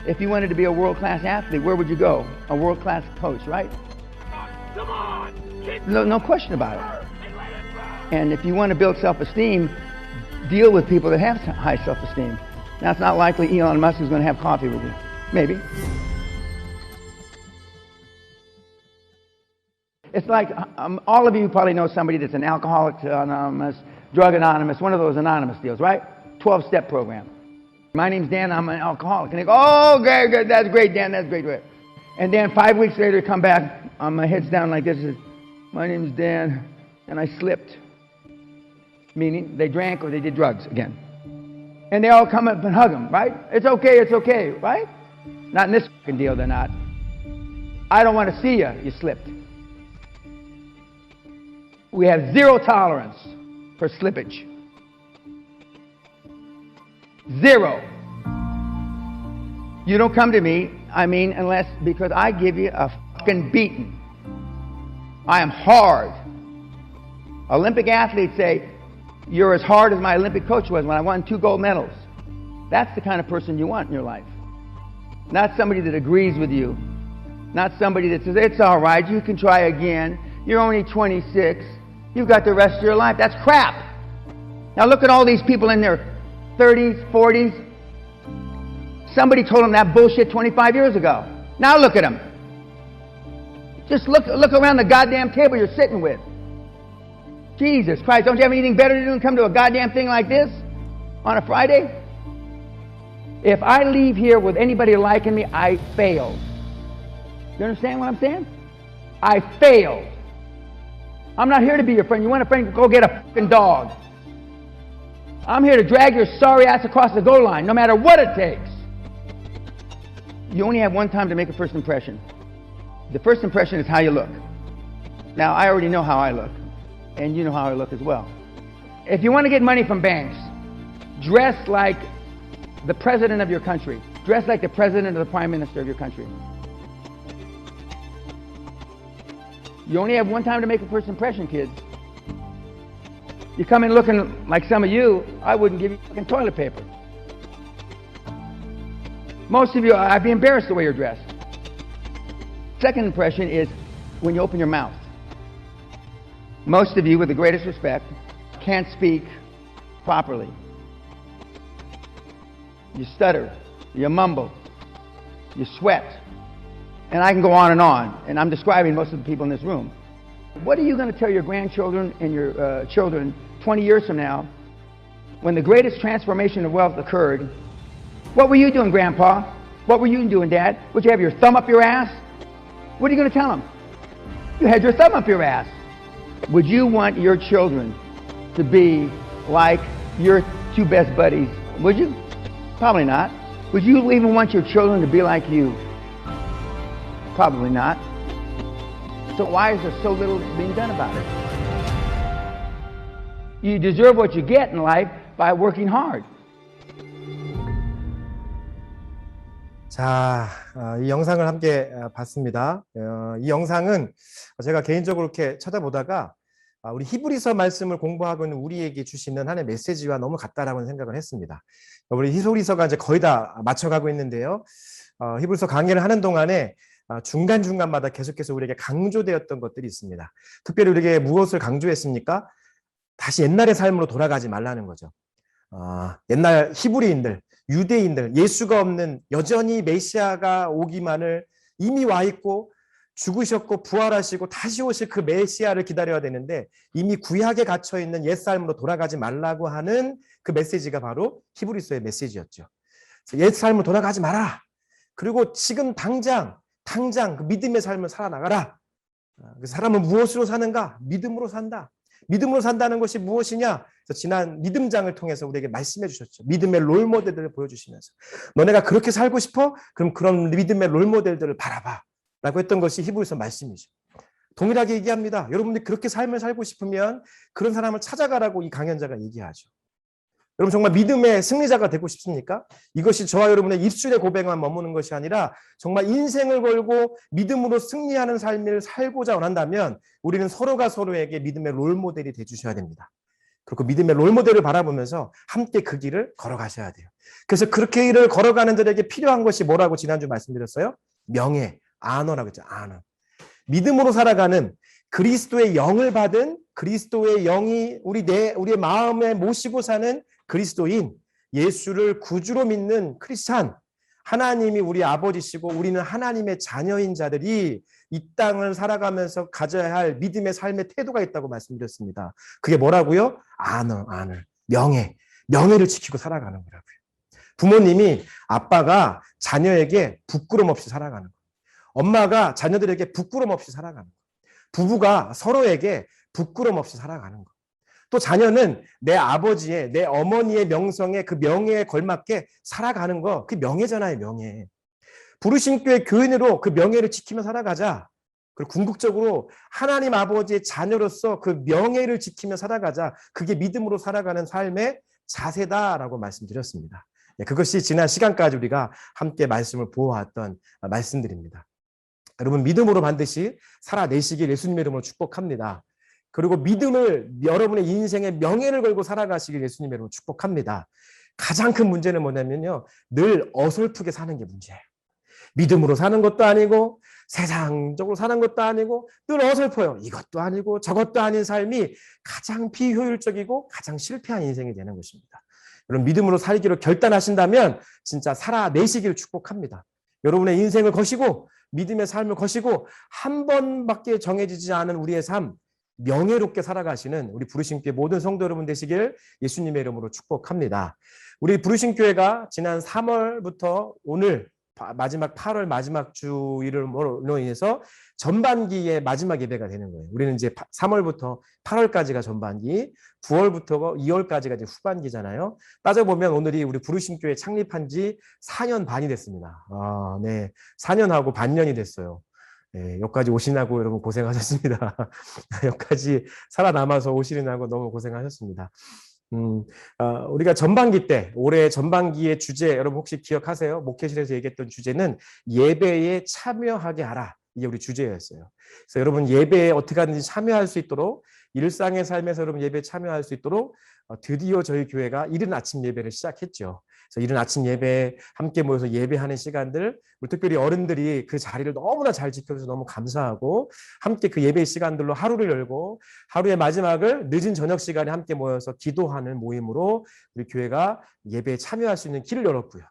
If you wanted to be a world-class athlete, where would you go? A world-class coach, right? Come on! No question about it. And if you want to build self-esteem, deal with people that have high self-esteem. Now, it's not likely Elon Musk is going to have coffee with you. Maybe. It's like all of you probably know somebody that's an Alcoholics Anonymous, Drug Anonymous, one of those anonymous deals, right? 12-step program. My name's Dan, I'm an alcoholic. And they go, oh, good, that's great, Dan, that's great. And then 5 weeks later, come back, my head's down like this, my name's Dan, and I slipped. Meaning they drank or they did drugs again. And they all come up and hug him, right? It's okay, right? Not in this fucking deal, they're not. I don't want to see you, you slipped. We have zero tolerance for slippage. Zero. You don't come to me, unless, because I give you a fucking beating. I am hard. Olympic athletes say, you're as hard as my Olympic coach was when I won 2 gold medals. That's the kind of person you want in your life. Not somebody that agrees with you. Not somebody that says, it's all right, you can try again. You're only 26. You've got the rest of your life. That's crap. Now look at all these people in their 30s, 40s. Somebody told them that bullshit 25 years ago. Now look at them. Just look around the goddamn table you're sitting with. Jesus Christ, don't you have anything better to do than come to a goddamn thing like this on a Friday? If I leave here with anybody liking me, I failed. You understand what I'm saying? I failed. I'm not here to be your friend. You want a friend, go get a fucking dog. I'm here to drag your sorry ass across the goal line, no matter what it takes. You only have one time to make a first impression. The first impression is how you look. Now, I already know how I look, and you know how I look as well. If you want to get money from banks, dress like the president of your country. Dress like the president or the prime minister of your country. You only have one time to make a first impression, kids. You come in looking like some of you, I wouldn't give you fucking toilet paper. Most of you, I'd be embarrassed the way you're dressed. Second impression is when you open your mouth. Most of you, with the greatest respect, can't speak properly. You stutter, you mumble, you sweat. And I can go on, and I'm describing most of the people in this room. What are you going to tell your grandchildren and your children 20 years from now when the greatest transformation of wealth occurred? What were you doing, Grandpa? What were you doing, Dad? Would you have your thumb up your ass? What are you going to tell them? You had your thumb up your ass. Would you want your children to be like your two best buddies? Would you? Probably not. Would you even want your children to be like you? Probably not. So why is there so little being done about it? You deserve what you get in life by working hard. 자, 이 영상을 함께 봤습니다. 이 영상은 제가 개인적으로 이렇게 찾아보다가 우리 히브리서 말씀을 공부하고 있는 우리에게 주시는 하나의 메시지와 너무 같다라고 생각을 했습니다. 우리 히브리서가 이제 거의 다 맞춰가고 있는데요. 히브리서 강의를 하는 동안에 중간중간마다 계속해서 우리에게 강조되었던 것들이 있습니다. 특별히 우리에게 무엇을 강조했습니까? 다시 옛날의 삶으로 돌아가지 말라는 거죠. 옛날 히브리인들, 유대인들, 예수가 없는 여전히 메시아가 오기만을 이미 와 있고 죽으셨고 부활하시고 다시 오실 그 메시아를 기다려야 되는데 이미 구약에 갇혀 있는 옛삶으로 돌아가지 말라고 하는 그 메시지가 바로 히브리서의 메시지였죠. 옛삶으로 돌아가지 마라. 그리고 지금 당장 그 믿음의 삶을 살아나가라. 사람은 무엇으로 사는가? 믿음으로 산다. 믿음으로 산다는 것이 무엇이냐? 지난 믿음장을 통해서 우리에게 말씀해 주셨죠. 믿음의 롤모델들을 보여주시면서 너네가 그렇게 살고 싶어? 그럼 그런 믿음의 롤모델들을 바라봐 라고 했던 것이 히브리서 말씀이죠. 동일하게 얘기합니다. 여러분들이 그렇게 삶을 살고 싶으면 그런 사람을 찾아가라고 이 강연자가 얘기하죠. 여러분 정말 믿음의 승리자가 되고 싶습니까? 이것이 저와 여러분의 입술의 고백만 머무는 것이 아니라 정말 인생을 걸고 믿음으로 승리하는 삶을 살고자 원한다면 우리는 서로가 서로에게 믿음의 롤모델이 되주셔야 됩니다. 그리고 믿음의 롤모델을 바라보면서 함께 그 길을 걸어가셔야 돼요. 그래서 그렇게 길을 걸어가는 자들에게 필요한 것이 뭐라고 지난주 말씀드렸어요? 명예, 아너라고 했죠. 아너. 믿음으로 살아가는 그리스도의 영을 받은 그리스도의 영이 우리의 마음에 모시고 사는 그리스도인, 예수를 구주로 믿는 크리스찬, 하나님이 우리 아버지시고 우리는 하나님의 자녀인 자들이 이 땅을 살아가면서 가져야 할 믿음의 삶의 태도가 있다고 말씀드렸습니다. 그게 뭐라고요? 아너, 명예를 지키고 살아가는 거라고요. 부모님이, 아빠가 자녀에게 부끄럼 없이 살아가는 거예요. 엄마가 자녀들에게 부끄럼 없이 살아가는 거예요. 부부가 서로에게 부끄럼 없이 살아가는 거예요. 또 자녀는 내 아버지의, 내 어머니의 명성에 그 명예에 걸맞게 살아가는 거, 그 명예잖아요, 명예. 부르신 교회 교인으로 그 명예를 지키며 살아가자. 그리고 궁극적으로 하나님 아버지의 자녀로서 그 명예를 지키며 살아가자. 그게 믿음으로 살아가는 삶의 자세다라고 말씀드렸습니다. 그것이 지난 시간까지 우리가 함께 말씀을 보아왔던 말씀들입니다. 여러분 믿음으로 반드시 살아내시길 예수님의 이름으로 축복합니다. 그리고 믿음을 여러분의 인생의 명예를 걸고 살아가시길 예수님의 이름으로 축복합니다. 가장 큰 문제는 뭐냐면요. 늘 어설프게 사는 게 문제예요. 믿음으로 사는 것도 아니고 세상적으로 사는 것도 아니고 늘 어설퍼요. 이것도 아니고 저것도 아닌 삶이 가장 비효율적이고 가장 실패한 인생이 되는 것입니다. 여러분 믿음으로 살기로 결단하신다면 진짜 살아내시기를 축복합니다. 여러분의 인생을 거시고 믿음의 삶을 거시고 한 번밖에 정해지지 않은 우리의 삶 명예롭게 살아가시는 우리 부르신 교회 모든 성도 여러분 되시길 예수님의 이름으로 축복합니다. 우리 부르신 교회가 지난 3월부터 오늘 마지막 8월 마지막 주일로 인해서 전반기의 마지막 예배가 되는 거예요. 우리는 이제 3월부터 8월까지가 전반기, 9월부터 2월까지가 이제 후반기잖아요. 따져보면 오늘이 우리 부르신 교회 창립한 지 4년 반이 됐습니다. 네. 4년하고 반년이 됐어요. 네, 여기까지 오시나고 여러분 고생하셨습니다. 여기까지 살아남아서 오시느냐고 너무 고생하셨습니다. 우리가 전반기 때, 올해 전반기의 주제, 여러분 혹시 기억하세요? 목회실에서 얘기했던 주제는 예배에 참여하게 하라. 이게 우리 주제였어요. 그래서 여러분 예배에 어떻게 하든지 참여할 수 있도록, 일상의 삶에서 여러분 예배에 참여할 수 있도록 드디어 저희 교회가 이른 아침 예배를 시작했죠. 그래서 이른 아침 예배 함께 모여서 예배하는 시간들, 우리 특별히 어른들이 그 자리를 너무나 잘 지켜줘서 너무 감사하고 함께 그 예배 시간들로 하루를 열고 하루의 마지막을 늦은 저녁 시간에 함께 모여서 기도하는 모임으로 우리 교회가 예배에 참여할 수 있는 길을 열었고요.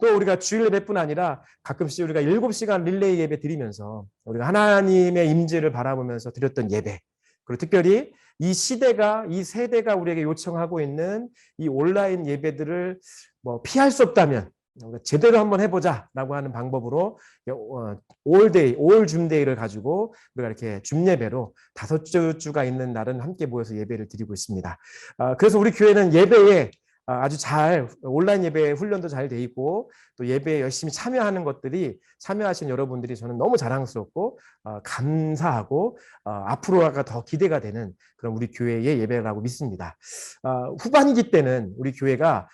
또 우리가 주일 예배뿐 아니라 가끔씩 우리가 7시간 릴레이 예배 드리면서 우리가 하나님의 임재를 바라보면서 드렸던 예배, 그리고 특별히 이 시대가, 이 세대가 우리에게 요청하고 있는 이 온라인 예배들을 피할 수 없다면 제대로 한번 해보자라고 하는 방법으로 올데이, 올 줌데이를 가지고 우리가 이렇게 줌예배로 5주가 있는 날은 함께 모여서 예배를 드리고 있습니다. 그래서 우리 교회는 예배에 아주 잘 온라인 예배 훈련도 잘 돼 있고 또 예배에 열심히 참여하신 여러분들이 저는 너무 자랑스럽고 감사하고 앞으로가 더 기대가 되는 그런 우리 교회의 예배라고 믿습니다. 후반기 때는 우리 교회가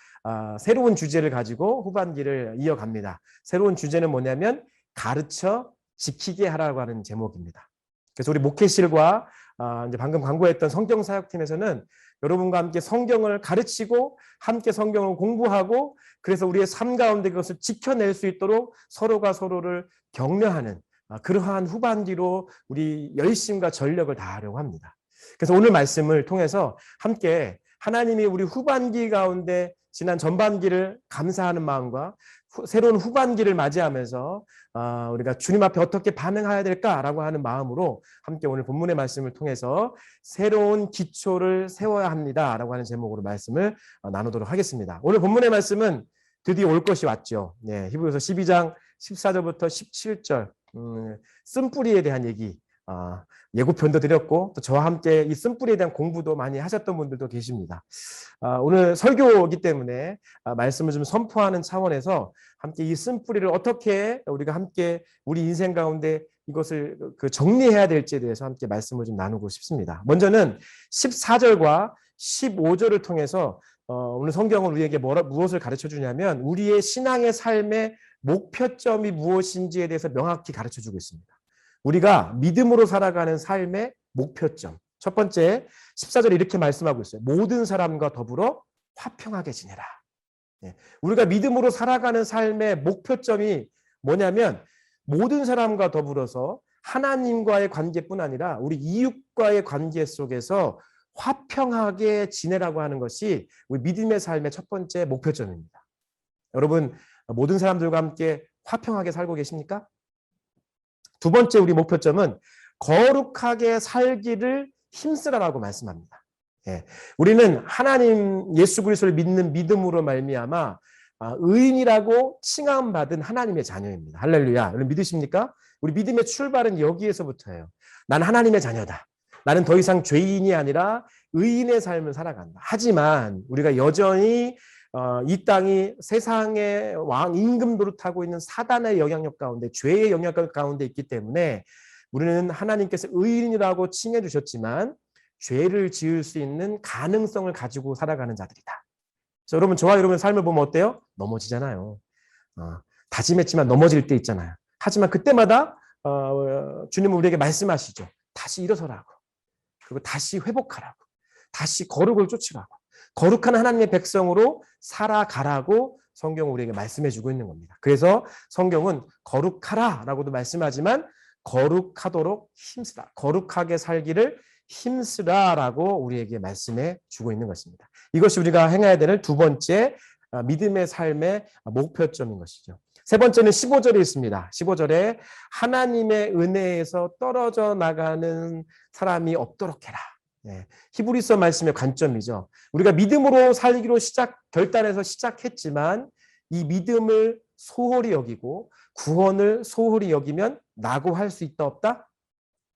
새로운 주제를 가지고 후반기를 이어갑니다. 새로운 주제는 뭐냐면 가르쳐 지키게 하라고 하는 제목입니다. 그래서 우리 목회실과 이제 방금 광고했던 성경사역팀에서는 여러분과 함께 성경을 가르치고 함께 성경을 공부하고 그래서 우리의 삶 가운데 그것을 지켜낼 수 있도록 서로가 서로를 격려하는 그러한 후반기로 우리 열심과 전력을 다하려고 합니다. 그래서 오늘 말씀을 통해서 함께 하나님이 우리 후반기 가운데 지난 전반기를 감사하는 마음과 새로운 후반기를 맞이하면서 우리가 주님 앞에 어떻게 반응해야 될까라고 하는 마음으로 함께 오늘 본문의 말씀을 통해서 새로운 기초를 세워야 합니다라고 하는 제목으로 말씀을 나누도록 하겠습니다. 오늘 본문의 말씀은 드디어 올 것이 왔죠. 네, 히브리서 12장 14절부터 17절 쓴뿌리에 대한 얘기 예고편도 드렸고 또 저와 함께 이 쓴뿌리에 대한 공부도 많이 하셨던 분들도 계십니다. 오늘 설교이기 때문에 말씀을 좀 선포하는 차원에서 함께 이 쓴뿌리를 어떻게 우리가 함께 우리 인생 가운데 이것을 정리해야 될지에 대해서 함께 말씀을 좀 나누고 싶습니다. 먼저는 14절과 15절을 통해서 오늘 성경은 우리에게 무엇을 가르쳐 주냐면 우리의 신앙의 삶의 목표점이 무엇인지에 대해서 명확히 가르쳐 주고 있습니다. 우리가 믿음으로 살아가는 삶의 목표점. 첫 번째, 14절에 이렇게 말씀하고 있어요. 모든 사람과 더불어 화평하게 지내라. 우리가 믿음으로 살아가는 삶의 목표점이 뭐냐면 모든 사람과 더불어서 하나님과의 관계뿐 아니라 우리 이웃과의 관계 속에서 화평하게 지내라고 하는 것이 우리 믿음의 삶의 첫 번째 목표점입니다. 여러분, 모든 사람들과 함께 화평하게 살고 계십니까? 두 번째 우리 목표점은 거룩하게 살기를 힘쓰라라고 말씀합니다. 우리는 하나님 예수 그리스도를 믿는 믿음으로 말미암아 의인이라고 칭함받은 하나님의 자녀입니다. 할렐루야. 여러분 믿으십니까? 우리 믿음의 출발은 여기에서부터예요. 난 하나님의 자녀다. 나는 더 이상 죄인이 아니라 의인의 삶을 살아간다. 하지만 우리가 여전히 이 땅이 세상의 왕 임금 노릇하고 있는 사단의 영향력 가운데 죄의 영향력 가운데 있기 때문에 우리는 하나님께서 의인이라고 칭해 주셨지만 죄를 지을 수 있는 가능성을 가지고 살아가는 자들이다. 그래서 여러분 저와 여러분의 삶을 보면 어때요? 넘어지잖아요. 다짐했지만 넘어질 때 있잖아요. 하지만 그때마다 주님은 우리에게 말씀하시죠. 다시 일어서라고. 그리고 다시 회복하라고. 다시 거룩을 쫓으라고. 거룩한 하나님의 백성으로 살아가라고 성경은 우리에게 말씀해 주고 있는 겁니다. 그래서 성경은 거룩하라라고도 말씀하지만 거룩하도록 힘쓰라. 거룩하게 살기를 힘쓰라라고 우리에게 말씀해 주고 있는 것입니다. 이것이 우리가 행해야 되는 두 번째 믿음의 삶의 목표점인 것이죠. 세 번째는 15절에 있습니다. 15절에 하나님의 은혜에서 떨어져 나가는 사람이 없도록 해라. 히브리서 말씀의 관점이죠. 우리가 믿음으로 살기로 결단해서 시작했지만 이 믿음을 소홀히 여기고 구원을 소홀히 여기면 낙오할 수 있다 없다?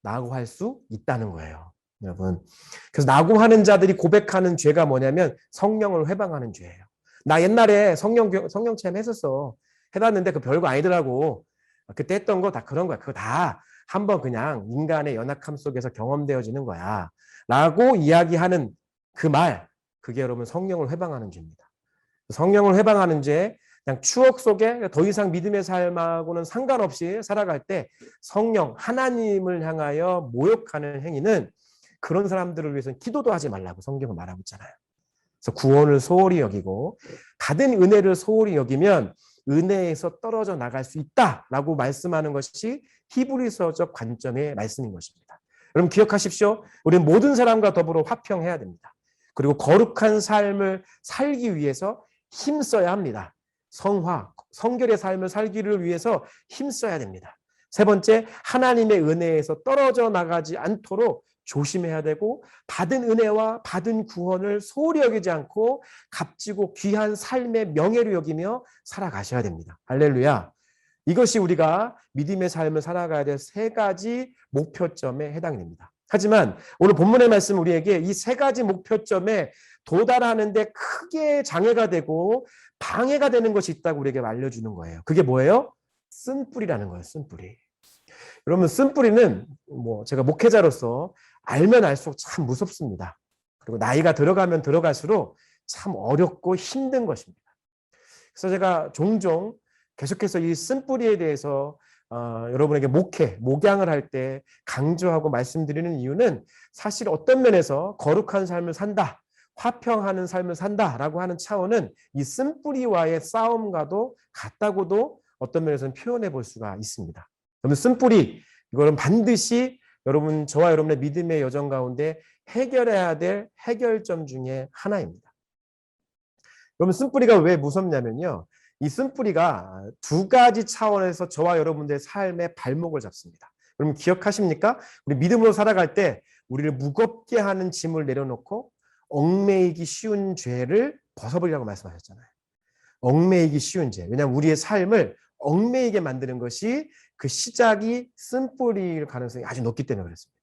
낙오할 수 있다는 거예요. 여러분. 그래서 낙오하는 자들이 고백하는 죄가 뭐냐면 성령을 회방하는 죄예요. 나 옛날에 성령 체험 했었어. 해봤는데 그 별거 아니더라고. 그때 했던 거 다 그런 거야. 그거 다 한번 그냥 인간의 연약함 속에서 경험되어지는 거야. 라고 이야기하는 그 말, 그게 여러분 성령을 회방하는 죄입니다. 성령을 회방하는 죄, 그냥 추억 속에 더 이상 믿음의 삶하고는 상관없이 살아갈 때 성령, 하나님을 향하여 모욕하는 행위는 그런 사람들을 위해서는 기도도 하지 말라고 성경은 말하고 있잖아요. 그래서 구원을 소홀히 여기고 받은 은혜를 소홀히 여기면 은혜에서 떨어져 나갈 수 있다라고 말씀하는 것이 히브리서적 관점의 말씀인 것입니다. 여러분 기억하십시오. 우리는 모든 사람과 더불어 화평해야 됩니다. 그리고 거룩한 삶을 살기 위해서 힘써야 합니다. 성화, 성결의 삶을 살기를 위해서 힘써야 됩니다. 세 번째, 하나님의 은혜에서 떨어져 나가지 않도록 조심해야 되고 받은 은혜와 받은 구원을 소홀히 여기지 않고 값지고 귀한 삶의 명예로 여기며 살아가셔야 됩니다. 할렐루야. 이것이 우리가 믿음의 삶을 살아가야 될 세 가지 목표점에 해당이 됩니다. 하지만 오늘 본문의 말씀 우리에게 이 세 가지 목표점에 도달하는 데 크게 장애가 되고 방해가 되는 것이 있다고 우리에게 알려주는 거예요. 그게 뭐예요? 쓴뿌리라는 거예요. 쓴뿌리. 여러분 쓴뿌리는 제가 목회자로서 알면 알수록 참 무섭습니다. 그리고 나이가 들어가면 들어갈수록 참 어렵고 힘든 것입니다. 그래서 제가 종종 계속해서 이 쓴뿌리에 대해서 여러분에게 목양을 할 때 강조하고 말씀드리는 이유는 사실 어떤 면에서 거룩한 삶을 산다, 화평하는 삶을 산다라고 하는 차원은 이 쓴뿌리와의 싸움과도 같다고도 어떤 면에서는 표현해 볼 수가 있습니다. 그러면 쓴뿌리, 이거는 반드시 저와 여러분의 믿음의 여정 가운데 해결해야 될 해결점 중에 하나입니다. 그러면 쓴뿌리가 왜 무섭냐면요. 이 쓴뿌리가 두 가지 차원에서 저와 여러분들의 삶의 발목을 잡습니다. 그럼 기억하십니까? 우리 믿음으로 살아갈 때 우리를 무겁게 하는 짐을 내려놓고 얽매이기 쉬운 죄를 벗어버리라고 말씀하셨잖아요. 얽매이기 쉬운 죄. 왜냐하면 우리의 삶을 얽매이게 만드는 것이 그 시작이 쓴뿌리일 가능성이 아주 높기 때문에 그렇습니다.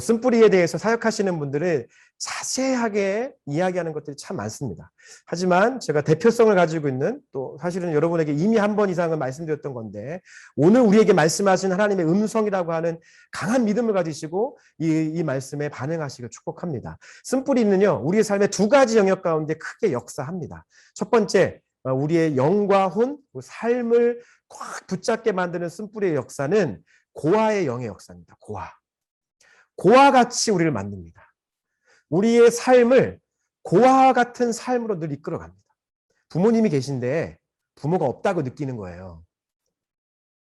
쓴뿌리에 대해서 사역하시는 분들은 자세하게 이야기하는 것들이 참 많습니다. 하지만 제가 대표성을 가지고 있는 또 사실은 여러분에게 이미 한 번 이상은 말씀드렸던 건데 오늘 우리에게 말씀하신 하나님의 음성이라고 하는 강한 믿음을 가지시고 이 말씀에 반응하시길 축복합니다. 쓴뿌리는요, 우리의 삶의 두 가지 영역 가운데 크게 역사합니다. 첫 번째, 우리의 영과 혼, 삶을 꽉 붙잡게 만드는 쓴뿌리의 역사는 고아의 영의 역사입니다. 고아와 같이 우리를 만듭니다. 우리의 삶을 고아와 같은 삶으로 늘 이끌어갑니다. 부모님이 계신데 부모가 없다고 느끼는 거예요.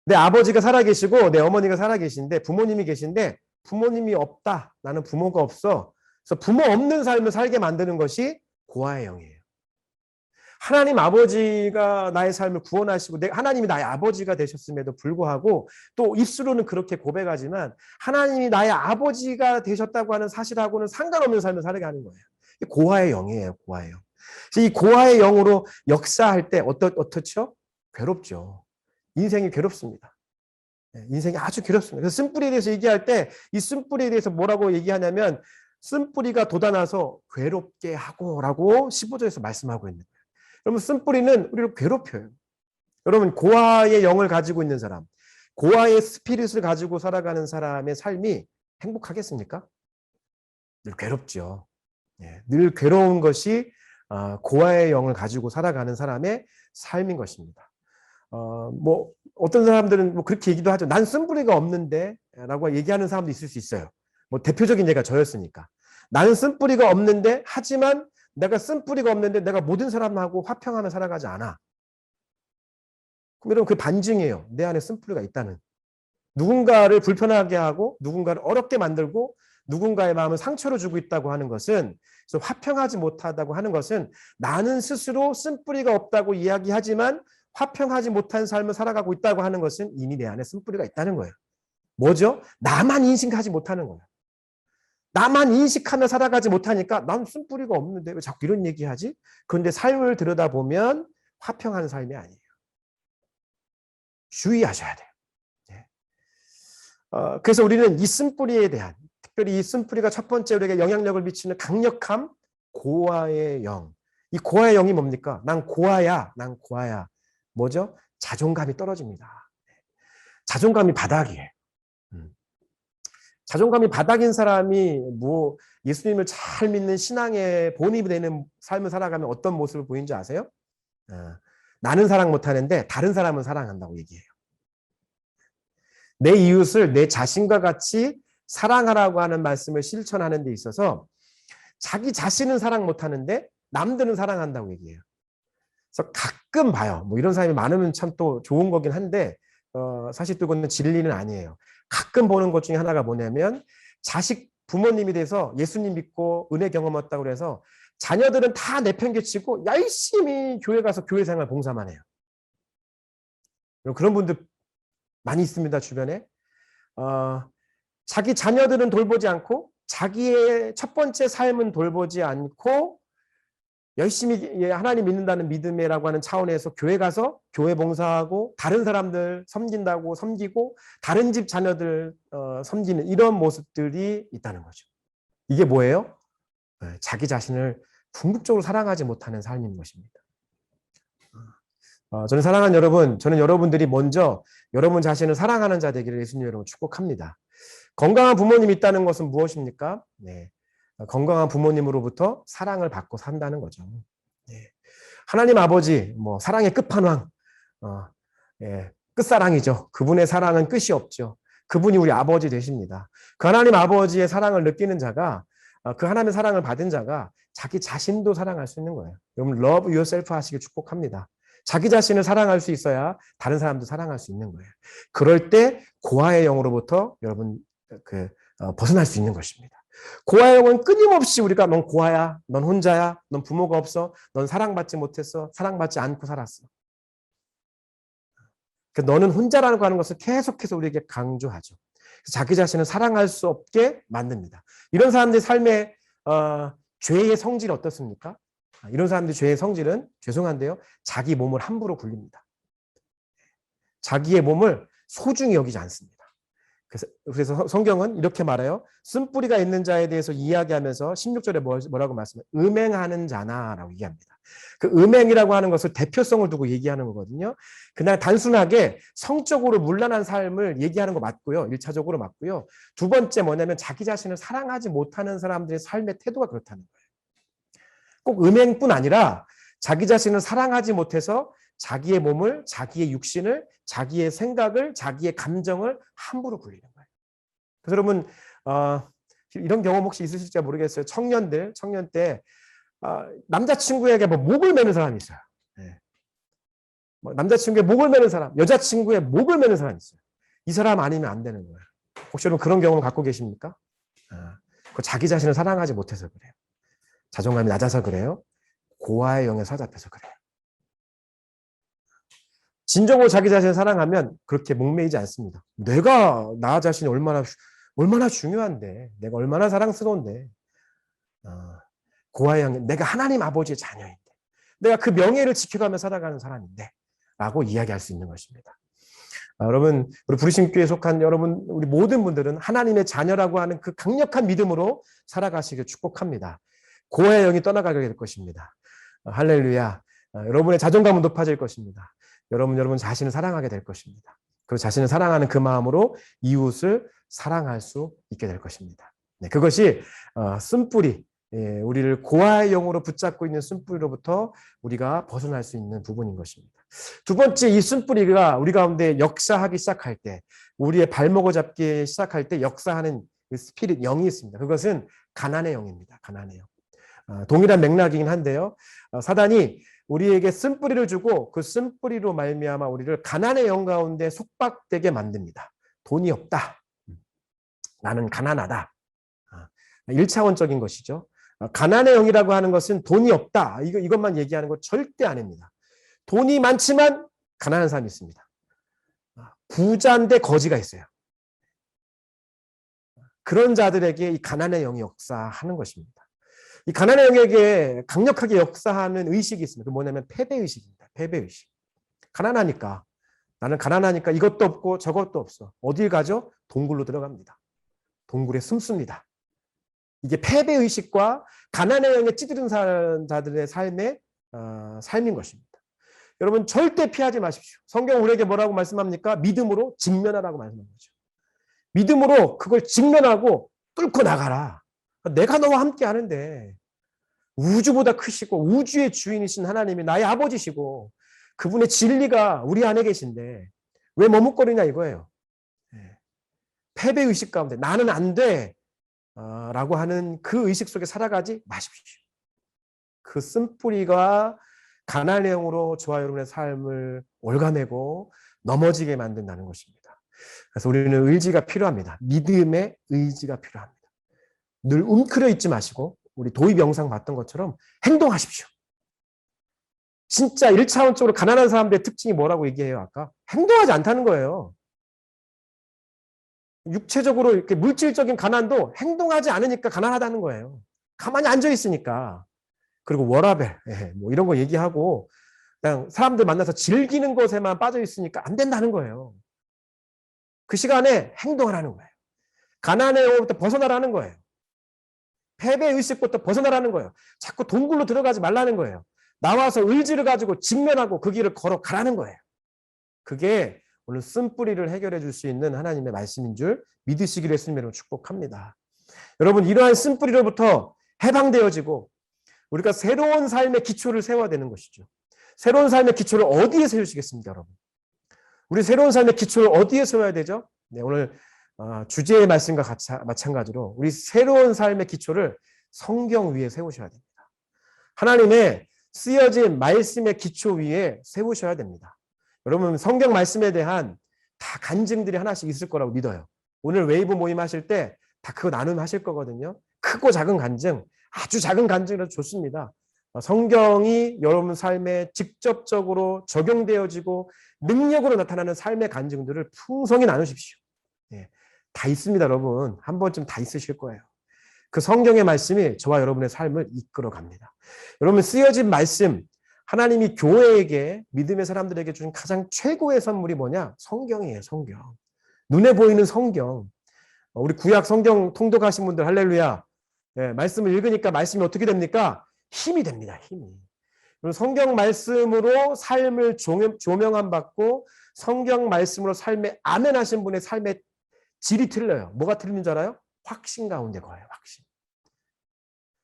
내 아버지가 살아계시고 내 어머니가 살아계신데 부모님이 계신데 부모님이 없다. 나는 부모가 없어. 그래서 부모 없는 삶을 살게 만드는 것이 고아의 영이에요. 하나님 아버지가 나의 삶을 구원하시고 하나님이 나의 아버지가 되셨음에도 불구하고 또 입술로는 그렇게 고백하지만 하나님이 나의 아버지가 되셨다고 하는 사실하고는 상관없는 삶을 살게 하는 거예요. 고아의 영이에요. 고아의 영. 이 고아의 영으로 역사할 때 어떻죠? 괴롭죠. 인생이 괴롭습니다. 인생이 아주 괴롭습니다. 그래서 쓴뿌리에 대해서 얘기할 때 이 쓴뿌리에 대해서 뭐라고 얘기하냐면 쓴뿌리가 돋아나서 괴롭게 하고라고 15절에서 말씀하고 있는 거예요. 여러분 쓴뿌리는 우리를 괴롭혀요. 여러분 고아의 영을 가지고 있는 사람, 고아의 스피릿을 가지고 살아가는 사람의 삶이 행복하겠습니까? 늘 괴롭죠. 늘 괴로운 것이 고아의 영을 가지고 살아가는 사람의 삶인 것입니다. 어떤 사람들은 그렇게 얘기도 하죠. 난 쓴뿌리가 없는데 라고 얘기하는 사람도 있을 수 있어요. 대표적인 예가 저였으니까. 나는 쓴뿌리가 없는데 하지만 내가 쓴뿌리가 없는데 내가 모든 사람하고 화평하며 살아가지 않아. 그럼 여러분 그 반증이에요. 내 안에 쓴뿌리가 있다는. 누군가를 불편하게 하고 누군가를 어렵게 만들고 누군가의 마음을 상처로 주고 있다고 하는 것은, 그래서 화평하지 못하다고 하는 것은 나는 스스로 쓴뿌리가 없다고 이야기하지만 화평하지 못한 삶을 살아가고 있다고 하는 것은 이미 내 안에 쓴뿌리가 있다는 거예요. 뭐죠? 나만 인식하지 못하는 거예요. 나만 인식하며 살아가지 못하니까 난 쓴뿌리가 없는데 왜 자꾸 이런 얘기하지? 그런데 삶을 들여다보면 화평한 삶이 아니에요. 주의하셔야 돼요. 그래서 우리는 이 쓴뿌리에 대한, 특별히 이 쓴뿌리가 첫 번째 우리에게 영향력을 미치는 강력함, 고아의 영. 이 고아의 영이 뭡니까? 난 고아야, 난 고아야. 뭐죠? 자존감이 떨어집니다. 자존감이 바닥이에요. 자존감이 바닥인 사람이 뭐 예수님을 잘 믿는 신앙의 본이 되는 삶을 살아가면 어떤 모습을 보이는지 아세요? 나는 사랑 못하는데 다른 사람은 사랑한다고 얘기해요. 내 이웃을 내 자신과 같이 사랑하라고 하는 말씀을 실천하는 데 있어서 자기 자신은 사랑 못하는데 남들은 사랑한다고 얘기해요. 그래서 가끔 봐요. 뭐 이런 사람이 많으면 참 또 좋은 거긴 한데 사실 또 그건 진리는 아니에요. 가끔 보는 것 중에 하나가 뭐냐면 자식 부모님이 돼서 예수님 믿고 은혜 경험 얻다고 그래서 자녀들은 다 내팽개치고 열심히 교회 가서 교회 생활 봉사만 해요. 그런 분들 많이 있습니다, 주변에. 자기 자녀들은 돌보지 않고 자기의 첫 번째 삶은 돌보지 않고 열심히 하나님 믿는다는 믿음이라고 하는 차원에서 교회 가서 교회 봉사하고 다른 사람들 섬긴다고 섬기고 다른 집 자녀들 섬기는 이런 모습들이 있다는 거죠. 이게 뭐예요? 자기 자신을 궁극적으로 사랑하지 못하는 삶인 것입니다. 저는 사랑하는 여러분, 저는 여러분들이 먼저 여러분 자신을 사랑하는 자 되기를 예수님 여러분 축복합니다. 건강한 부모님이 있다는 것은 무엇입니까? 네. 건강한 부모님으로부터 사랑을 받고 산다는 거죠. 네. 하나님 아버지, 뭐 사랑의 끝판왕, 끝사랑이죠. 그분의 사랑은 끝이 없죠. 그분이 우리 아버지 되십니다. 그 하나님 아버지의 사랑을 느끼는 자가, 그 하나님의 사랑을 받은 자가 자기 자신도 사랑할 수 있는 거예요. 여러분 love yourself 하시길 축복합니다. 자기 자신을 사랑할 수 있어야 다른 사람도 사랑할 수 있는 거예요. 그럴 때 고아의 영으로부터 여러분 벗어날 수 있는 것입니다. 고아의 영은 끊임없이 우리가 넌 고아야, 넌 혼자야, 넌 부모가 없어, 넌 사랑받지 못했어, 사랑받지 않고 살았어. 너는 혼자라는 거 하는 것을 계속해서 우리에게 강조하죠. 자기 자신을 사랑할 수 없게 만듭니다. 이런 사람들의 삶의 죄의 성질이 어떻습니까? 이런 사람들의 죄의 성질은 죄송한데요, 자기 몸을 함부로 굴립니다. 자기의 몸을 소중히 여기지 않습니다. 그래서 성경은 이렇게 말해요. 쓴뿌리가 있는 자에 대해서 이야기하면서 16절에 뭐라고 말씀해요? 음행하는 자나라고 얘기합니다. 그 음행이라고 하는 것을 대표성을 두고 얘기하는 거거든요. 그냥 단순하게 성적으로 문란한 삶을 얘기하는 거 맞고요. 1차적으로 맞고요. 두 번째 뭐냐면 자기 자신을 사랑하지 못하는 사람들의 삶의 태도가 그렇다는 거예요. 꼭 음행뿐 아니라 자기 자신을 사랑하지 못해서 자기의 몸을, 자기의 육신을, 자기의 생각을, 자기의 감정을 함부로 굴리는 거예요. 그래서 여러분 이런 경험 혹시 있으실지 모르겠어요. 청년 때 남자친구에게 목을 매는 사람이 있어요. 네. 남자친구의 목을 매는 사람, 여자친구의 목을 매는 사람이 있어요. 이 사람 아니면 안 되는 거예요. 혹시 여러분 그런 경험을 갖고 계십니까? 자기 자신을 사랑하지 못해서 그래요. 자존감이 낮아서 그래요. 고아의 영에 사로잡혀서 그래요. 진정으로 자기 자신을 사랑하면 그렇게 목매이지 않습니다. 내가 나 자신이 얼마나 중요한데, 내가 얼마나 사랑스러운데, 고아의 영, 내가 하나님 아버지의 자녀인데, 내가 그 명예를 지켜가며 살아가는 사람인데, 라고 이야기할 수 있는 것입니다. 여러분, 우리 부르심교회에 속한 여러분, 우리 모든 분들은 하나님의 자녀라고 하는 그 강력한 믿음으로 살아가시길 축복합니다. 고아의 영이 떠나가게 될 것입니다. 할렐루야. 여러분의 자존감은 높아질 것입니다. 여러분 자신을 사랑하게 될 것입니다. 그리고 자신을 사랑하는 그 마음으로 이웃을 사랑할 수 있게 될 것입니다. 네, 그것이 쓴뿌리, 우리를 고아의 영으로 붙잡고 있는 쓴뿌리로부터 우리가 벗어날 수 있는 부분인 것입니다. 두 번째, 이 쓴뿌리가 우리 가운데 역사하기 시작할 때, 우리의 발목을 잡기 시작할 때 역사하는 그 스피릿 영이 있습니다. 그것은 가난의 영입니다. 가난의 영. 동일한 맥락이긴 한데요. 사단이 우리에게 쓴뿌리를 주고 그 쓴뿌리로 말미암아 우리를 가난의 영 가운데 속박되게 만듭니다. 돈이 없다. 나는 가난하다. 1차원적인 것이죠. 가난의 영이라고 하는 것은 돈이 없다. 이것만 얘기하는 거 절대 아닙니다. 돈이 많지만 가난한 사람이 있습니다. 부자인데 거지가 있어요. 그런 자들에게 이 가난의 영이 역사하는 것입니다. 이 가난의 영에게 강력하게 역사하는 의식이 있습니다. 그 뭐냐면 패배의식입니다. 패배의식. 가난하니까. 나는 가난하니까 이것도 없고 저것도 없어. 어딜 가죠? 동굴로 들어갑니다. 동굴에 숨습니다. 이게 패배의식과 가난의 영에 찌들은 자들의 삶의 삶인 것입니다. 여러분 절대 피하지 마십시오. 성경 우리에게 뭐라고 말씀합니까? 믿음으로 직면하라고 말씀하는 거죠. 믿음으로 그걸 직면하고 뚫고 나가라. 내가 너와 함께 하는데 우주보다 크시고 우주의 주인이신 하나님이 나의 아버지시고 그분의 진리가 우리 안에 계신데 왜 머뭇거리냐 이거예요. 패배의식 가운데 나는 안 돼 라고 하는 그 의식 속에 살아가지 마십시오. 그 쓴뿌리가 가난의 영으로 저와 여러분의 삶을 올가매고 넘어지게 만든다는 것입니다. 그래서 우리는 의지가 필요합니다. 믿음의 의지가 필요합니다. 늘 움크려 있지 마시고 우리 도입 영상 봤던 것처럼 행동하십시오. 진짜 1차원적으로 가난한 사람들의 특징이 뭐라고 얘기해요? 아까 행동하지 않다는 거예요. 육체적으로 이렇게 물질적인 가난도 행동하지 않으니까 가난하다는 거예요. 가만히 앉아 있으니까. 그리고 워라벨 뭐 이런 거 얘기하고 그냥 사람들 만나서 즐기는 것에만 빠져 있으니까 안 된다는 거예요. 그 시간에 행동하라는 거예요. 가난의 영으로부터 벗어나라는 거예요. 패배의식부터 벗어나라는 거예요. 자꾸 동굴로 들어가지 말라는 거예요. 나와서 의지를 가지고 직면하고 그 길을 걸어가라는 거예요. 그게 오늘 쓴뿌리를 해결해 줄 수 있는 하나님의 말씀인 줄 믿으시기를 예수님으로 축복합니다. 여러분 이러한 쓴뿌리로부터 해방되어지고 우리가 새로운 삶의 기초를 세워야 되는 것이죠. 새로운 삶의 기초를 어디에 세우시겠습니까, 여러분? 우리 새로운 삶의 기초를 어디에 세워야 되죠? 네, 오늘 주제의 말씀과 마찬가지로 우리 새로운 삶의 기초를 성경 위에 세우셔야 됩니다. 하나님의 쓰여진 말씀의 기초 위에 세우셔야 됩니다. 여러분 성경 말씀에 대한 다 간증들이 하나씩 있을 거라고 믿어요. 오늘 웨이브 모임 하실 때 다 그거 나눔하실 거거든요. 크고 작은 간증, 아주 작은 간증이라도 좋습니다. 성경이 여러분 삶에 직접적으로 적용되어지고 능력으로 나타나는 삶의 간증들을 풍성히 나누십시오. 예, 다 있습니다, 여러분. 한 번쯤 다 있으실 거예요. 그 성경의 말씀이 저와 여러분의 삶을 이끌어 갑니다. 여러분 쓰여진 말씀, 하나님이 교회에게 믿음의 사람들에게 주신 가장 최고의 선물이 뭐냐? 성경이에요. 성경. 눈에 보이는 성경. 우리 구약 성경 통독하신 분들 할렐루야. 예, 말씀을 읽으니까 말씀이 어떻게 됩니까? 힘이 됩니다. 힘이. 성경 말씀으로 삶을 조명함 받고 성경 말씀으로 삶에 아멘하신 분의 삶의 질이 틀려요. 뭐가 틀리는 줄 알아요? 확신 가운데 거예요. 확신.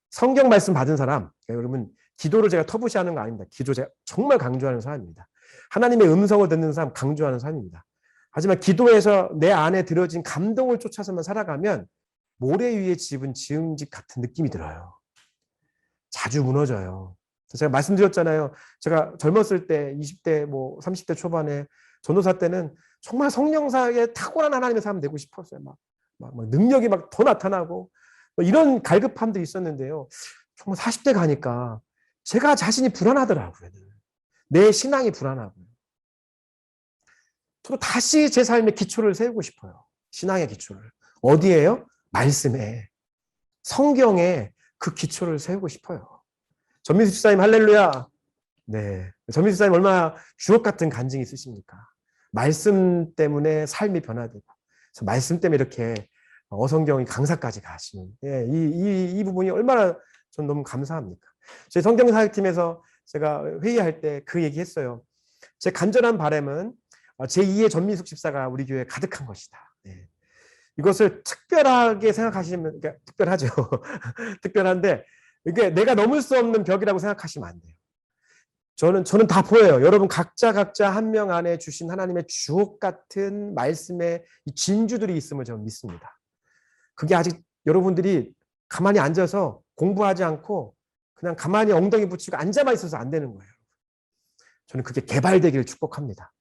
성경 말씀 받은 사람, 그러니까 여러분 기도를 제가 터부시하는 거 아닙니다. 기도 제가 정말 강조하는 사람입니다. 하나님의 음성을 듣는 사람 강조하는 사람입니다. 하지만 기도에서 내 안에 들어진 감동을 쫓아서만 살아가면 모래 위에 집은 지음집 같은 느낌이 들어요. 자주 무너져요. 제가 말씀드렸잖아요. 제가 젊었을 때 20대, 30대 초반에 전도사 때는 정말 성령사에 탁월한 하나님의 사람 되고 싶었어요. 막 능력이 막 더 나타나고 이런 갈급함들이 있었는데요. 정말 40대 가니까 제가 자신이 불안하더라고요. 내 신앙이 불안하고요. 저도 다시 제 삶의 기초를 세우고 싶어요. 신앙의 기초를. 어디에요? 말씀에. 성경에 그 기초를 세우고 싶어요. 전민수 집사님 할렐루야. 네, 전민수 집사님 얼마나 주옥 같은 간증이 있으십니까? 말씀 때문에 삶이 변화되고 그래서 말씀 때문에 이렇게 어성경이 강사까지 가시는 이 부분이 얼마나 전 너무 감사합니까? 저희 성경사역팀에서 제가 회의할 때 그 얘기했어요. 제 간절한 바람은 제2의 전민숙 집사가 우리 교회에 가득한 것이다. 네. 이것을 특별하게 생각하시면 그러니까 특별하죠. 특별한데 이게 내가 넘을 수 없는 벽이라고 생각하시면 안 돼요. 저는 다 보여요. 여러분 각자 한 명 안에 주신 하나님의 주옥 같은 말씀의 이 진주들이 있음을 저는 믿습니다. 그게 아직 여러분들이 가만히 앉아서 공부하지 않고 그냥 가만히 엉덩이 붙이고 앉아만 있어서 안 되는 거예요. 저는 그게 개발되기를 축복합니다.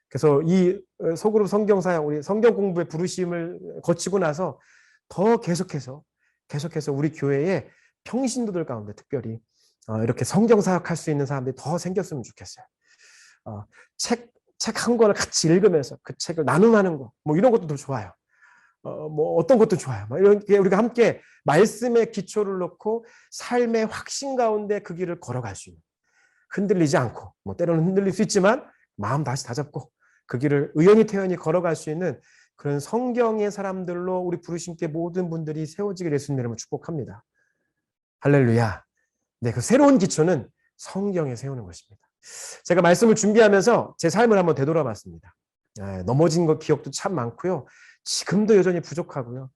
그래서 이 소그룹 성경사역, 우리 성경 공부의 부르심을 거치고 나서 더 계속해서 우리 교회에 평신도들 가운데 특별히 이렇게 성경사역할 수 있는 사람들이 더 생겼으면 좋겠어요. 책 한 권을 같이 읽으면서 그 책을 나눔하는 거, 뭐 이런 것도 더 좋아요. 뭐 어떤 것도 좋아요. 이렇게 우리가 함께 말씀의 기초를 놓고 삶의 확신 가운데 그 길을 걸어갈 수 있는, 흔들리지 않고, 뭐 때로는 흔들릴 수 있지만 마음 다시 다잡고 그 길을 의연히 태연히 걸어갈 수 있는 그런 성경의 사람들로 우리 부르심께 모든 분들이 세워지길 예수님 이름으로 축복합니다. 할렐루야. 네, 그 새로운 기초는 성경에 세우는 것입니다. 제가 말씀을 준비하면서 제 삶을 한번 되돌아봤습니다. 넘어진 것 기억도 참 많고요. 지금도 여전히 부족하고요.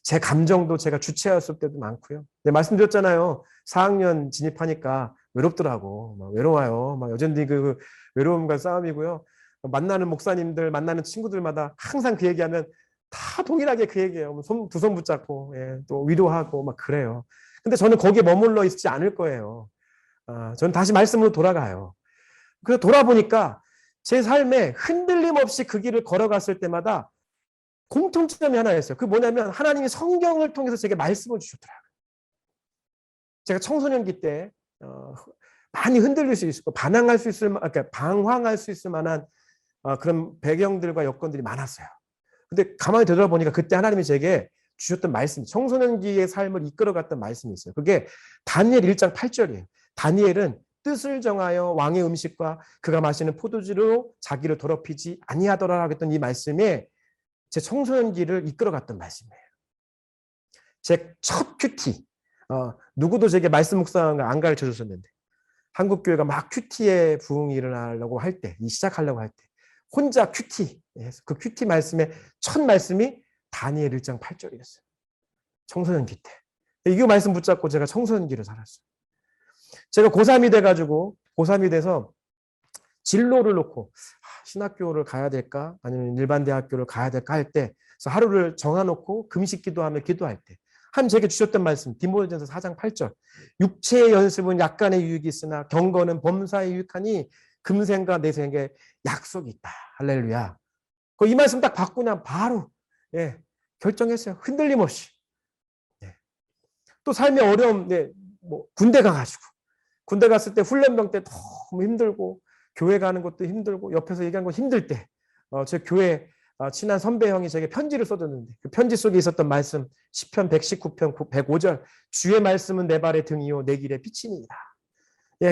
제 감정도 제가 주체했을 때도 많고요. 네, 말씀드렸잖아요. 4학년 진입하니까 외롭더라고. 막 외로워요. 막 여전히 그 외로움과 싸움이고요. 만나는 목사님들, 만나는 친구들마다 항상 그 얘기하면 다 동일하게 그 얘기예요. 두 손 붙잡고, 예, 또 위로하고 막 그래요. 근데 저는 거기에 머물러 있지 않을 거예요. 저는 다시 말씀으로 돌아가요. 그래서 돌아보니까 제 삶에 흔들림 없이 그 길을 걸어갔을 때마다 공통점이 하나 있어요. 그게 뭐냐면 하나님이 성경을 통해서 제게 말씀을 주셨더라고요. 제가 청소년기 때 많이 흔들릴 수 있고 방황할 수 있을 만한 그런 배경들과 여건들이 많았어요. 근데 가만히 되돌아보니까 그때 하나님이 제게 주셨던 말씀, 청소년기의 삶을 이끌어갔던 말씀이 있어요. 그게 다니엘 1장 8절이에요. 다니엘은 뜻을 정하여 왕의 음식과 그가 마시는 포도주로 자기를 더럽히지 아니하더라 하겠던 이 말씀에 제 청소년기를 이끌어갔던 말씀이에요. 제 첫 큐티, 누구도 제게 말씀 묵상한 거 안 가르쳐 줬었는데 한국교회가 막 큐티에 부흥이 일어나려고 할 때, 시작하려고 할 때 혼자 큐티, 그 큐티 말씀의 첫 말씀이 다니엘 1장 8절이었어요. 청소년기 때. 이 말씀 붙잡고 제가 청소년기를 살았어요. 제가 고3이 돼가지고, 고3이 돼서 진로를 놓고 신학교를 가야 될까? 아니면 일반 대학교를 가야 될까 할 때, 그래서 하루를 정해놓고 금식 기도하며 기도할 때, 하나님 제게 주셨던 말씀, 디모데전서 4장 8절. 육체의 연습은 약간의 유익이 있으나 경건은 범사에 유익하니 금생과 내생에 약속이 있다. 할렐루야. 이 말씀 딱 받고 그냥 바로 결정했어요. 흔들림 없이. 또 삶의 어려움, 뭐 군대 가가지고 군대 갔을 때 훈련병 때 너무 힘들고 교회 가는 것도 힘들고 옆에서 얘기하는 거 힘들 때 제 교회 친한 선배 형이 제게 편지를 써줬는데 그 편지 속에 있었던 말씀 시편 119편 105절 주의 말씀은 내 발의 등이요 내 길의 빛이니이다.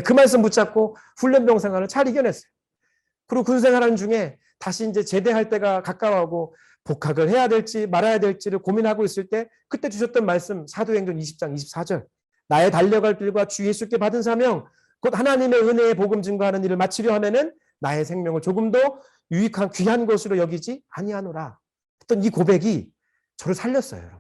그 말씀 붙잡고 훈련병 생활을 잘 이겨냈어요. 그리고 군 생활하는 중에 다시 이제 제대할 때가 가까워하고 복학을 해야 될지 말아야 될지를 고민하고 있을 때 그때 주셨던 말씀 사도행전 20장 24절 나의 달려갈 길과 주 예수께 받은 사명 곧 하나님의 은혜의 복음 증거하는 일을 마치려 하면은 나의 생명을 조금 더 유익한 귀한 것으로 여기지 아니하노라 했던 이 고백이 저를 살렸어요. 여러분.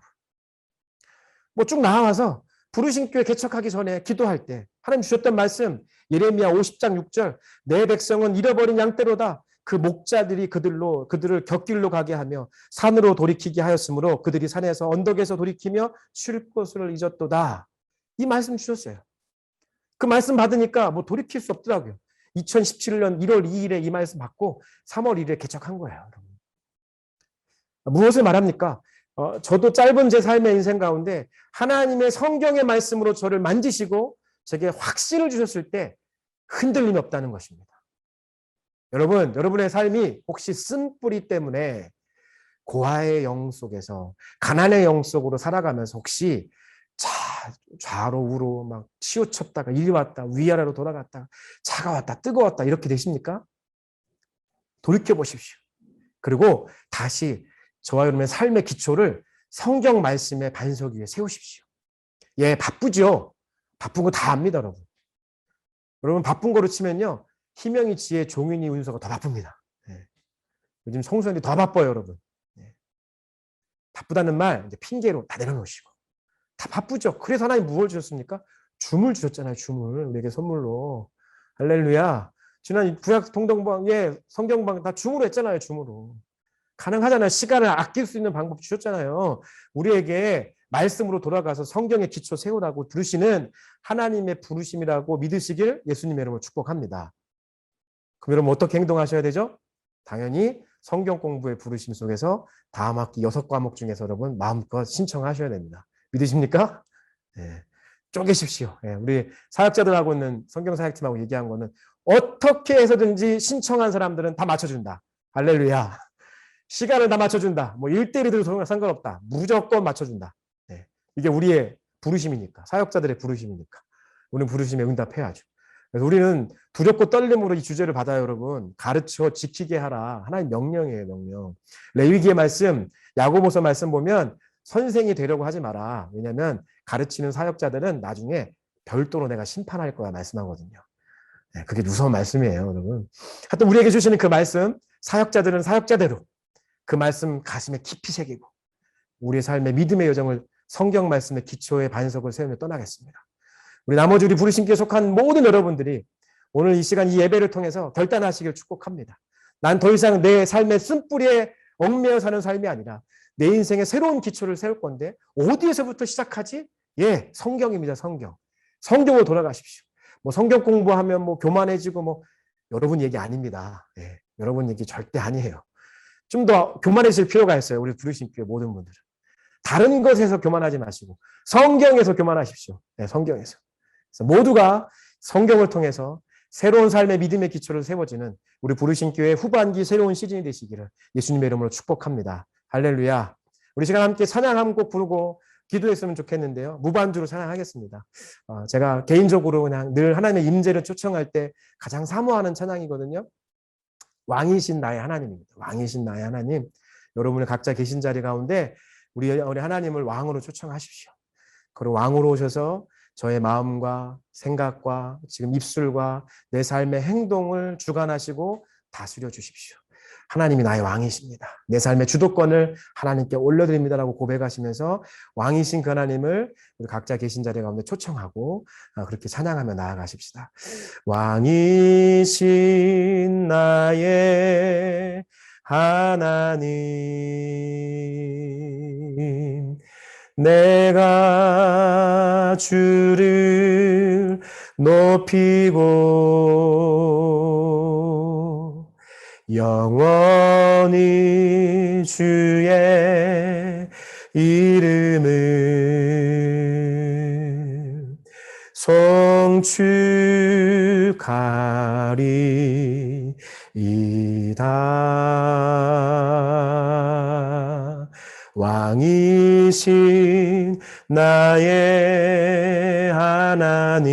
뭐 쭉 나와서 부르심교회 개척하기 전에 기도할 때 하나님 주셨던 말씀 예레미야 50장 6절 내 백성은 잃어버린 양떼로다 그 목자들이 그들을 곁길로 가게 하며 산으로 돌이키게 하였으므로 그들이 산에서 언덕에서 돌이키며 쉴 곳을 잊었도다. 이 말씀 주셨어요. 그 말씀 받으니까 뭐 돌이킬 수 없더라고요. 2017년 1월 2일에 이 말씀 받고 3월 1일에 개척한 거예요. 무엇을 말합니까? 저도 짧은 제 삶의 인생 가운데 하나님의 성경의 말씀으로 저를 만지시고 제게 확신을 주셨을 때 흔들림이 없다는 것입니다. 여러분, 여러분의 삶이 혹시 쓴뿌리 때문에 고아의 영 속에서 가난의 영 속으로 살아가면서 혹시 좌로 우로 막 치우쳤다가 이리 왔다 위아래로 돌아갔다 차가웠다 뜨거웠다 이렇게 되십니까? 돌이켜 보십시오. 그리고 다시 저와 여러분의 삶의 기초를 성경 말씀의 반석 위에 세우십시오. 바쁘죠? 바쁜 거 다 압니다, 여러분. 여러분 바쁜 거로 치면요. 희명이 지혜 종윤이 운서가 더 바쁩니다. 요즘 성수년이 더 바빠요, 여러분. 바쁘다는 말 이제 핑계로 다 내려놓으시고 다 바쁘죠. 그래서 하나님 무엇을 주셨습니까? 줌을 주셨잖아요. 줌을 우리에게 선물로. 할렐루야. 지난 구약 동동방 성경방 다 줌으로 했잖아요. 줌으로. 가능하잖아요. 시간을 아낄 수 있는 방법 주셨잖아요. 우리에게 말씀으로 돌아가서 성경의 기초 세우라고 부르시는 하나님의 부르심이라고 믿으시길 예수님의 이름으로 축복합니다. 그럼 여러분 어떻게 행동하셔야 되죠? 당연히 성경 공부의 부르심 속에서 다음 학기 6과목 중에서 여러분 마음껏 신청하셔야 됩니다. 믿으십니까? 네. 쪼개십시오. 네. 우리 사역자들하고 있는 성경 사역팀하고 얘기한 거는 어떻게 해서든지 신청한 사람들은 다 맞춰준다. 할렐루야. 시간을 다 맞춰준다. 뭐 1대1이든 상관없다. 무조건 맞춰준다. 네. 이게 우리의 부르심이니까. 사역자들의 부르심이니까. 우리는 부르심에 응답해야죠. 그래서 우리는 두렵고 떨림으로 이 주제를 받아요, 여러분. 가르쳐 지키게 하라. 하나님 명령이에요, 명령. 레위기의 말씀, 야고보서 말씀 보면 선생이 되려고 하지 마라. 왜냐하면 가르치는 사역자들은 나중에 별도로 내가 심판할 거야 말씀하거든요. 네, 그게 무서운 말씀이에요, 여러분. 하여튼 우리에게 주시는 그 말씀, 사역자들은 사역자대로 그 말씀 가슴에 깊이 새기고 우리의 삶의 믿음의 여정을 성경 말씀의 기초의 반석을 세우며 떠나겠습니다. 우리 나머지 우리 부르심께 속한 모든 여러분들이 오늘 이 시간 이 예배를 통해서 결단하시길 축복합니다. 난 더 이상 내 삶의 쓴뿌리에 얽매여 사는 삶이 아니라 내 인생의 새로운 기초를 세울 건데 어디에서부터 시작하지? 예, 성경입니다. 성경. 성경으로 돌아가십시오. 뭐 성경 공부하면 뭐 교만해지고 뭐 여러분 얘기 아닙니다. 예, 여러분 얘기 절대 아니에요. 좀 더 교만해질 필요가 있어요. 우리 부르심 교회 모든 분들은. 다른 것에서 교만하지 마시고 성경에서 교만하십시오. 네, 성경에서. 그래서 모두가 성경을 통해서 새로운 삶의 믿음의 기초를 세워지는 우리 부르심 교회 후반기 새로운 시즌이 되시기를 예수님의 이름으로 축복합니다. 할렐루야. 우리 시간 함께 찬양 한 곡 부르고 기도했으면 좋겠는데요. 무반주로 찬양하겠습니다. 제가 개인적으로 그냥 늘 하나님의 임재를 초청할 때 가장 사모하는 찬양이거든요. 왕이신 나의 하나님입니다. 왕이신 나의 하나님. 여러분이 각자 계신 자리 가운데 우리 하나님을 왕으로 초청하십시오. 그리고 왕으로 오셔서 저의 마음과 생각과 지금 입술과 내 삶의 행동을 주관하시고 다스려 주십시오. 하나님이 나의 왕이십니다. 내 삶의 주도권을 하나님께 올려드립니다라고 고백하시면서 왕이신 그 하나님을 우리 각자 계신 자리 가운데 초청하고 그렇게 찬양하며 나아가십시다. 왕이신 나의 하나님, 내가 주를 높이고 영원히 주의 이름을 송축하리이다. 왕이신 나의 하나님,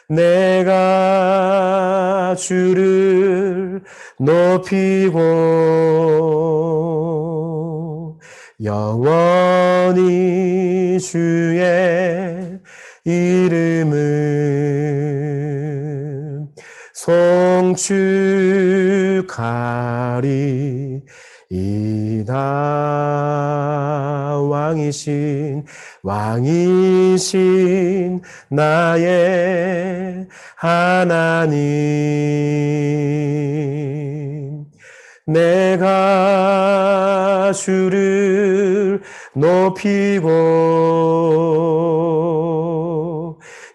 내가 주를 높이고 영원히 주의 이름을 송축하리이다. 왕이신 나의 하나님, 내가 주를 높이고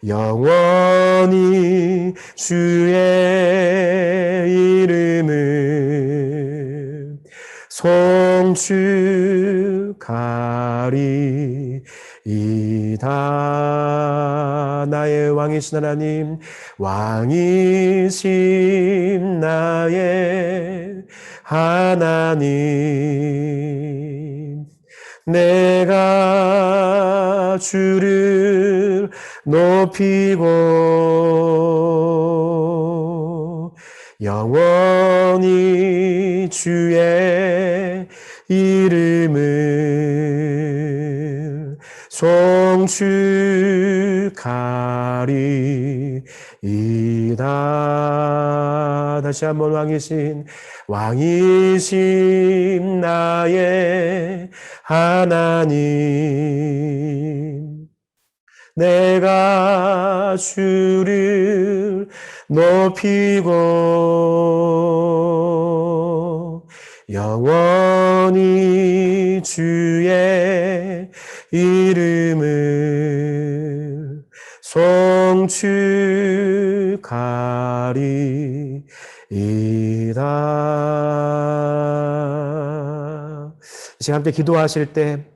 영원히 주의 이름을 송축하리이다. 나의 왕이신 하나님, 왕이신 나의 하나님, 내가 주를 높이고 영원히 주의 이름을 송축하리이다. 다시 한번 왕이신 나의 하나님, 내가 주를 높이고 영원히 주의 이름을 송축하리이다. 이제 함께 기도하실 때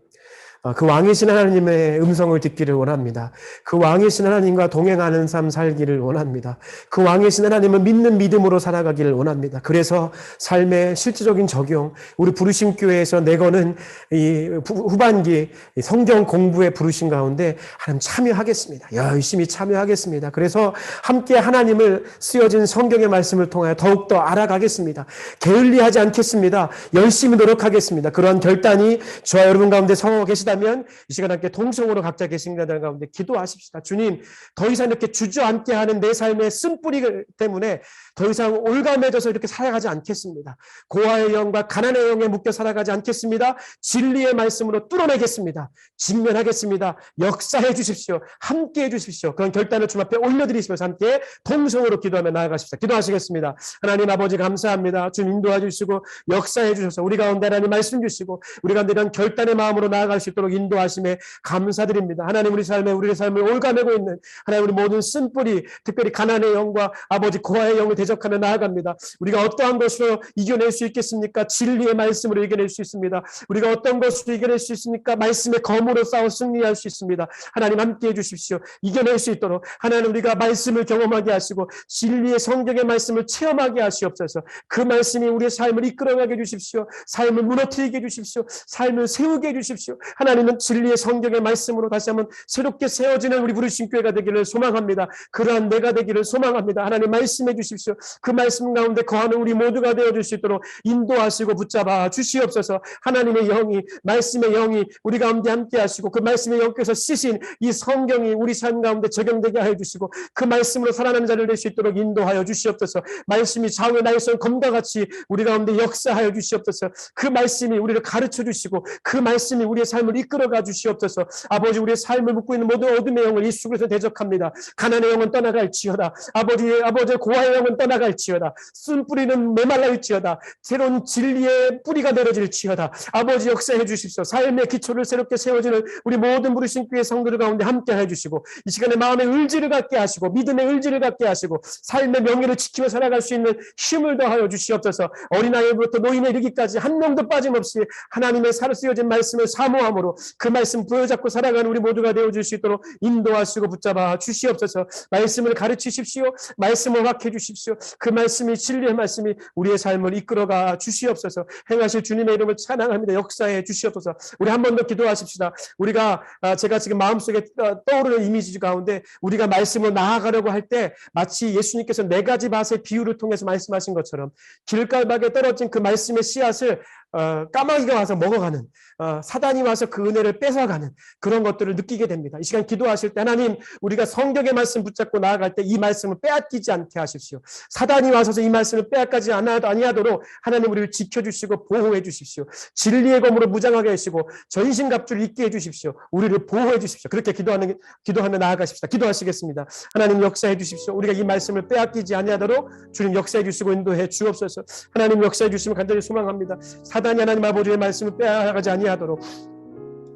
그 왕이신 하나님의 음성을 듣기를 원합니다. 그 왕이신 하나님과 동행하는 삶 살기를 원합니다. 그 왕이신 하나님을 믿는 믿음으로 살아가기를 원합니다. 그래서 삶의 실질적인 적용, 우리 부르심 교회에서 내거는 이 후반기 성경 공부에 부르신 가운데 하나님 참여하겠습니다. 열심히 참여하겠습니다. 그래서 함께 하나님을 쓰여진 성경의 말씀을 통하여 더욱더 알아가겠습니다. 게을리하지 않겠습니다. 열심히 노력하겠습니다. 그러한 결단이 저와 여러분 가운데 서고 계시다 면 이 시간 함께 동성으로 각자 계신 자들 가운데 기도하십시다. 주님, 더 이상 이렇게 주저앉게 하는 내 삶의 쓴뿌리 때문에 더 이상 올가매져서 이렇게 살아가지 않겠습니다. 고아의 영과 가난의 영에 묶여 살아가지 않겠습니다. 진리의 말씀으로 뚫어내겠습니다. 직면하겠습니다. 역사해 주십시오. 함께 해 주십시오. 그런 결단을 주님 앞에 올려드리시면서 함께 동성으로 기도하며 나아가십시다. 기도하시겠습니다. 하나님 아버지 감사합니다. 주님 인도해 주시고 역사해 주셔서 우리 가운데 하나님 말씀 주시고 우리 가운데 이런 결단의 마음으로 나아갈 수 있도록 인도하심에 감사드립니다. 하나님 우리의 삶을 올가매고 있는 하나님 우리 모든 쓴뿌리, 특별히 가난의 영과 아버지 고아의 영을 대적하며 나아갑니다. 우리가 어떠한 것으로 이겨낼 수 있겠습니까? 진리의 말씀으로 이겨낼 수 있습니다. 우리가 어떤 것으로 이겨낼 수 있습니까? 말씀의 검으로 싸워 승리할 수 있습니다. 하나님 함께해 주십시오. 이겨낼 수 있도록 하나님 우리가 말씀을 경험하게 하시고 진리의 성경의 말씀을 체험하게 하시옵소서. 그 말씀이 우리의 삶을 이끌어가게 해주십시오. 삶을 무너뜨리게 해주십시오. 삶을 세우게 해주십시오. 하나님은 진리의 성경의 말씀으로 다시 한번 새롭게 세워지는 우리 부르심 교회가 되기를 소망합니다. 그러한 내가 되기를 소망합니다. 하나님 말씀해 주십시오. 그 말씀 가운데 거하는 우리 모두가 되어줄 수 있도록 인도하시고 붙잡아 주시옵소서. 하나님의 영이, 말씀의 영이 우리 가운데 함께 하시고 그 말씀의 영께서 쓰신 이 성경이 우리 삶 가운데 적용되게 하여 주시고 그 말씀으로 살아나는 자를 낼 수 있도록 인도하여 주시옵소서. 말씀이 좌우의 날선 검과 같이 우리 가운데 역사하여 주시옵소서. 그 말씀이 우리를 가르쳐 주시고 그 말씀이 우리의 삶을 이끌어가 주시옵소서. 아버지 우리의 삶을 묻고 있는 모든 어둠의 영을 예수 그리스도로 대적합니다. 가난의 영은 떠나갈지어다. 아버지의 고아의 영은 떠나갈지어다. 쓴 뿌리는 메말라일지어다. 새로운 진리의 뿌리가 내려질지어다. 아버지 역사해 주십시오. 삶의 기초를 새롭게 세워지는 우리 모든 부르심 교회 성도들 가운데 함께 해주시고 이 시간에 마음의 의지를 갖게 하시고 믿음의 의지를 갖게 하시고 삶의 명예를 지키며 살아갈 수 있는 힘을 더하여 주시옵소서. 어린아이부터 노인에 이르기까지 한 명도 빠짐없이 하나님의 살을 쓰여진 말씀을 사모함으로 그 말씀 부여잡고 살아가는 우리 모두가 되어줄 수 있도록 인도하시고 붙잡아 주시옵소서. 말씀을 가르치십시오. 말씀을 확해 주십시오. 그 말씀이 진리의 말씀이 우리의 삶을 이끌어가 주시옵소서. 행하실 주님의 이름을 찬양합니다. 역사해 주시옵소서. 우리 한 번 더 기도하십시다. 우리가 제가 지금 마음속에 떠오르는 이미지 가운데 우리가 말씀으로 나아가려고 할 때 마치 예수님께서 4가지 밭의 비유를 통해서 말씀하신 것처럼 길가박에 떨어진 그 말씀의 씨앗을 까마귀가 와서 먹어가는 사단이 와서 그 은혜를 뺏어가는 그런 것들을 느끼게 됩니다. 이 시간 기도하실 때 하나님 우리가 성경의 말씀 붙잡고 나아갈 때 이 말씀을 빼앗기지 않게 하십시오. 사단이 와서 이 말씀을 빼앗기지 아니하도록 하나님 우리를 지켜주시고 보호해 주십시오. 진리의 검으로 무장하게 하시고 전신갑주를 입게 해주십시오. 우리를 보호해 주십시오. 그렇게 기도하며 나아가십시다. 기도하시겠습니다. 하나님 역사해 주십시오. 우리가 이 말씀을 빼앗기지 아니하도록 주님 역사해 주시고 인도해 주옵소서. 하나님 역사해 주시면 간절히 소망합니다. 사단이 하나님 아버지의 말씀을 빼앗아가지 아니하도록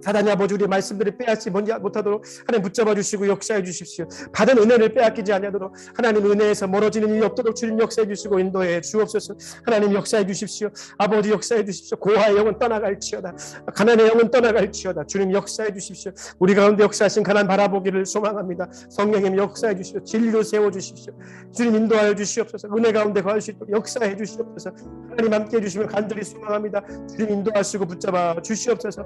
사단이 아버지 우리의 말씀들을 빼앗지 못하도록 하나님 붙잡아 주시고 역사해 주십시오. 받은 은혜를 빼앗기지 아니하도록 하나님 은혜에서 멀어지는 일이 없도록 주님 역사해 주시고 인도해 주옵소서. 하나님 역사해 주십시오. 아버지 역사해 주십시오. 고아의 영은 떠나갈지어다. 가난의 영은 떠나갈지어다. 주님 역사해 주십시오. 우리 가운데 역사하신 가난 바라보기를 소망합니다. 성령님 역사해 주십시오. 진리로 세워 주십시오. 주님 인도하여 주시옵소서. 은혜 가운데 거할 수 있도록 역사해 주시옵소서. 하나님 함께 해주시면 간절히 소망합니다. 주님 인도하시고 붙잡아 주시옵소서.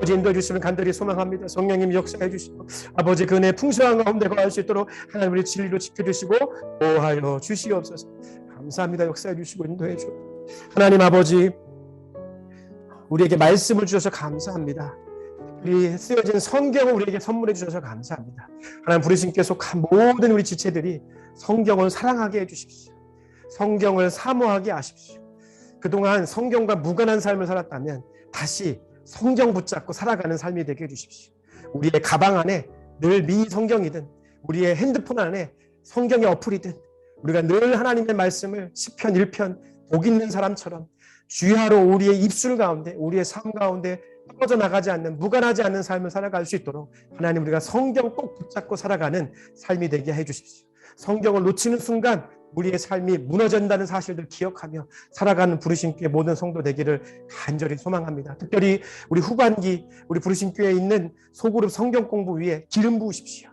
아버지 인도해 주시면 간절히 소망합니다. 성령님 역사해 주시고 아버지 그 은혜 풍성한 가운데 거할 수 있도록 하나님 우리 진리로 지켜주시고 보호하여 주시옵소서. 감사합니다. 역사해 주시고 인도해 주시고 하나님 아버지 우리에게 말씀을 주셔서 감사합니다. 우리 쓰여진 성경을 우리에게 선물해 주셔서 감사합니다. 하나님 부르심께 속한 모든 우리 지체들이 성경을 사랑하게 해주십시오. 성경을 사모하게 하십시오. 그동안 성경과 무관한 삶을 살았다면 다시 성경 붙잡고 살아가는 삶이 되게 해주십시오. 우리의 가방 안에 늘 미니 성경이든 우리의 핸드폰 안에 성경의 어플이든 우리가 늘 하나님의 말씀을 시편 1편 복 있는 사람처럼 주야로 우리의 입술 가운데 우리의 삶 가운데 떨어져 나가지 않는 무관하지 않는 삶을 살아갈 수 있도록 하나님 우리가 성경 꼭 붙잡고 살아가는 삶이 되게 해주십시오. 성경을 놓치는 순간 우리의 삶이 무너진다는 사실들 기억하며 살아가는 부르신 교회 모든 성도 되기를 간절히 소망합니다. 특별히 우리 후반기 우리 부르신 교회에 있는 소그룹 성경 공부 위에 기름 부으십시오.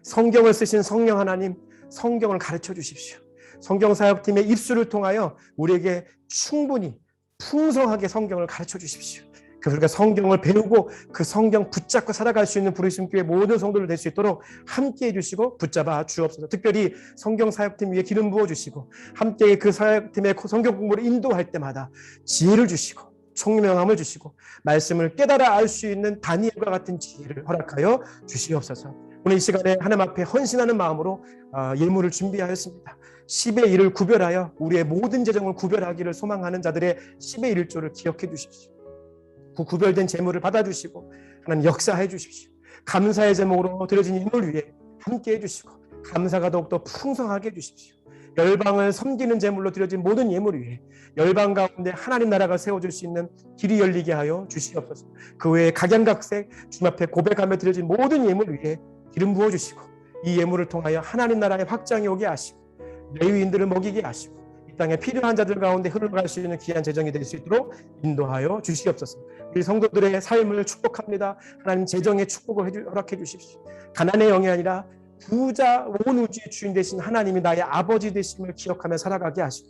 성경을 쓰신 성령 하나님 성경을 가르쳐 주십시오. 성경사역팀의 입술을 통하여 우리에게 충분히 풍성하게 성경을 가르쳐 주십시오. 우리가 성경을 배우고 그 성경 붙잡고 살아갈 수 있는 부르심 교회 모든 성도들 될 수 있도록 함께해 주시고 붙잡아 주옵소서. 특별히 성경사역팀 위에 기름 부어주시고 함께 그 사역팀의 성경 공부를 인도할 때마다 지혜를 주시고 총명함을 주시고 말씀을 깨달아 알 수 있는 다니엘과 같은 지혜를 허락하여 주시옵소서. 오늘 이 시간에 하나님 앞에 헌신하는 마음으로 예물을 준비하였습니다. 10의 1을 구별하여 우리의 모든 재정을 구별하기를 소망하는 자들의 10의 1조를 기억해 주십시오. 그 구별된 재물을 받아주시고 하나님 역사해 주십시오. 감사의 제목으로 드려진 예물 위에 함께 해주시고 감사가 더욱더 풍성하게 해주십시오. 열방을 섬기는 제물로 드려진 모든 예물 위에 열방 가운데 하나님 나라가 세워질 수 있는 길이 열리게 하여 주시옵소서. 그 외에 각양각색 주님 앞에 고백하며 드려진 모든 예물 위에 기름 부어주시고 이 예물을 통하여 하나님 나라의 확장이 오게 하시고 레위인들을 먹이게 하시고 이 땅에 필요한 자들 가운데 흘러갈 수 있는 귀한 재정이 될 수 있도록 인도하여 주시옵소서. 우리 성도들의 삶을 축복합니다. 하나님 재정의 축복을 허락해 주십시오. 가난의 영이 아니라 부자 온 우주의 주인 되신 하나님이 나의 아버지 되심을 기억하며 살아가게 하시고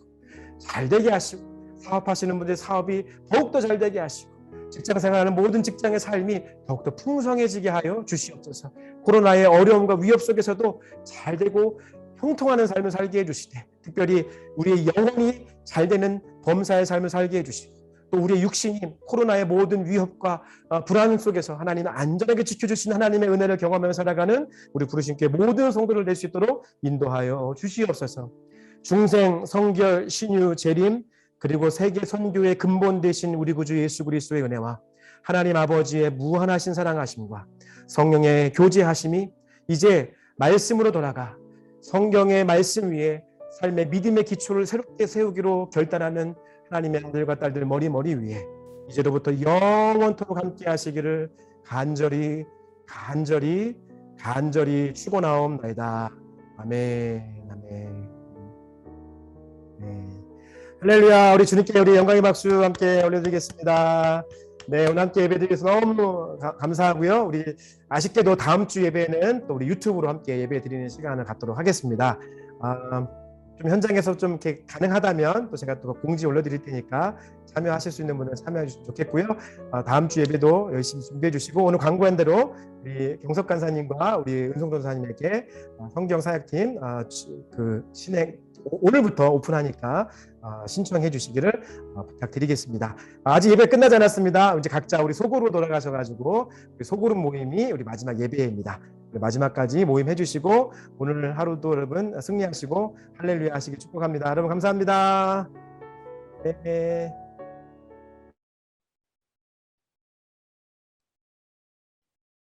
잘되게 하시고 사업하시는 분들의 사업이 더욱더 잘되게 하시고 직장 생활하는 모든 직장의 삶이 더욱더 풍성해지게 하여 주시옵소서. 코로나의 어려움과 위협 속에서도 잘되고 형통하는 삶을 살게 해주시되 특별히 우리의 영혼이 잘되는 범사의 삶을 살게 해주시고 또 우리의 육신이 코로나의 모든 위협과 불안 속에서 하나님을 안전하게 지켜주신 하나님의 은혜를 경험하며 살아가는 우리 부르신 교회 모든 성도를 낼 수 있도록 인도하여 주시옵소서. 중생, 성결, 신유, 재림 그리고 세계 선교의 근본 되신 우리 구주 예수 그리스도의 은혜와 하나님 아버지의 무한하신 사랑하심과 성령의 교제하심이 이제 말씀으로 돌아가 성경의 말씀 위에 삶의 믿음의 기초를 새롭게 세우기로 결단하는 하나님의 아들과 딸들 머리 위에 이제로부터 영원토록 함께 하시기를 간절히 축원하옵나이다. 아멘. 아멘. 네. 할렐루야. 우리 주님께 우리 영광의 박수 함께 올려드리겠습니다. 네, 오늘 함께 예배드려서 너무 감사하고요. 우리 아쉽게도 다음 주 예배는 또 우리 유튜브로 함께 예배 드리는 시간을 갖도록 하겠습니다. 좀 현장에서 좀 이렇게 가능하다면 또 제가 또 공지 올려드릴 테니까 참여하실 수 있는 분은 참여해 주시면 좋겠고요. 다음 주 예배도 열심히 준비해 주시고 오늘 광고한 대로 우리 경석 간사님과 우리 은송 전사님에게 성경 사역팀 그 신행 오늘부터 오픈하니까 신청해 주시기를 부탁드리겠습니다. 아직 예배 끝나지 않았습니다. 이제 각자 우리 소그룹으로 돌아가셔가지고 우리 소그룹 모임이 우리 마지막 예배입니다. 마지막까지 모임 해주시고 오늘 하루도 여러분 승리하시고 할렐루야 하시길 축복합니다. 여러분 감사합니다. 네.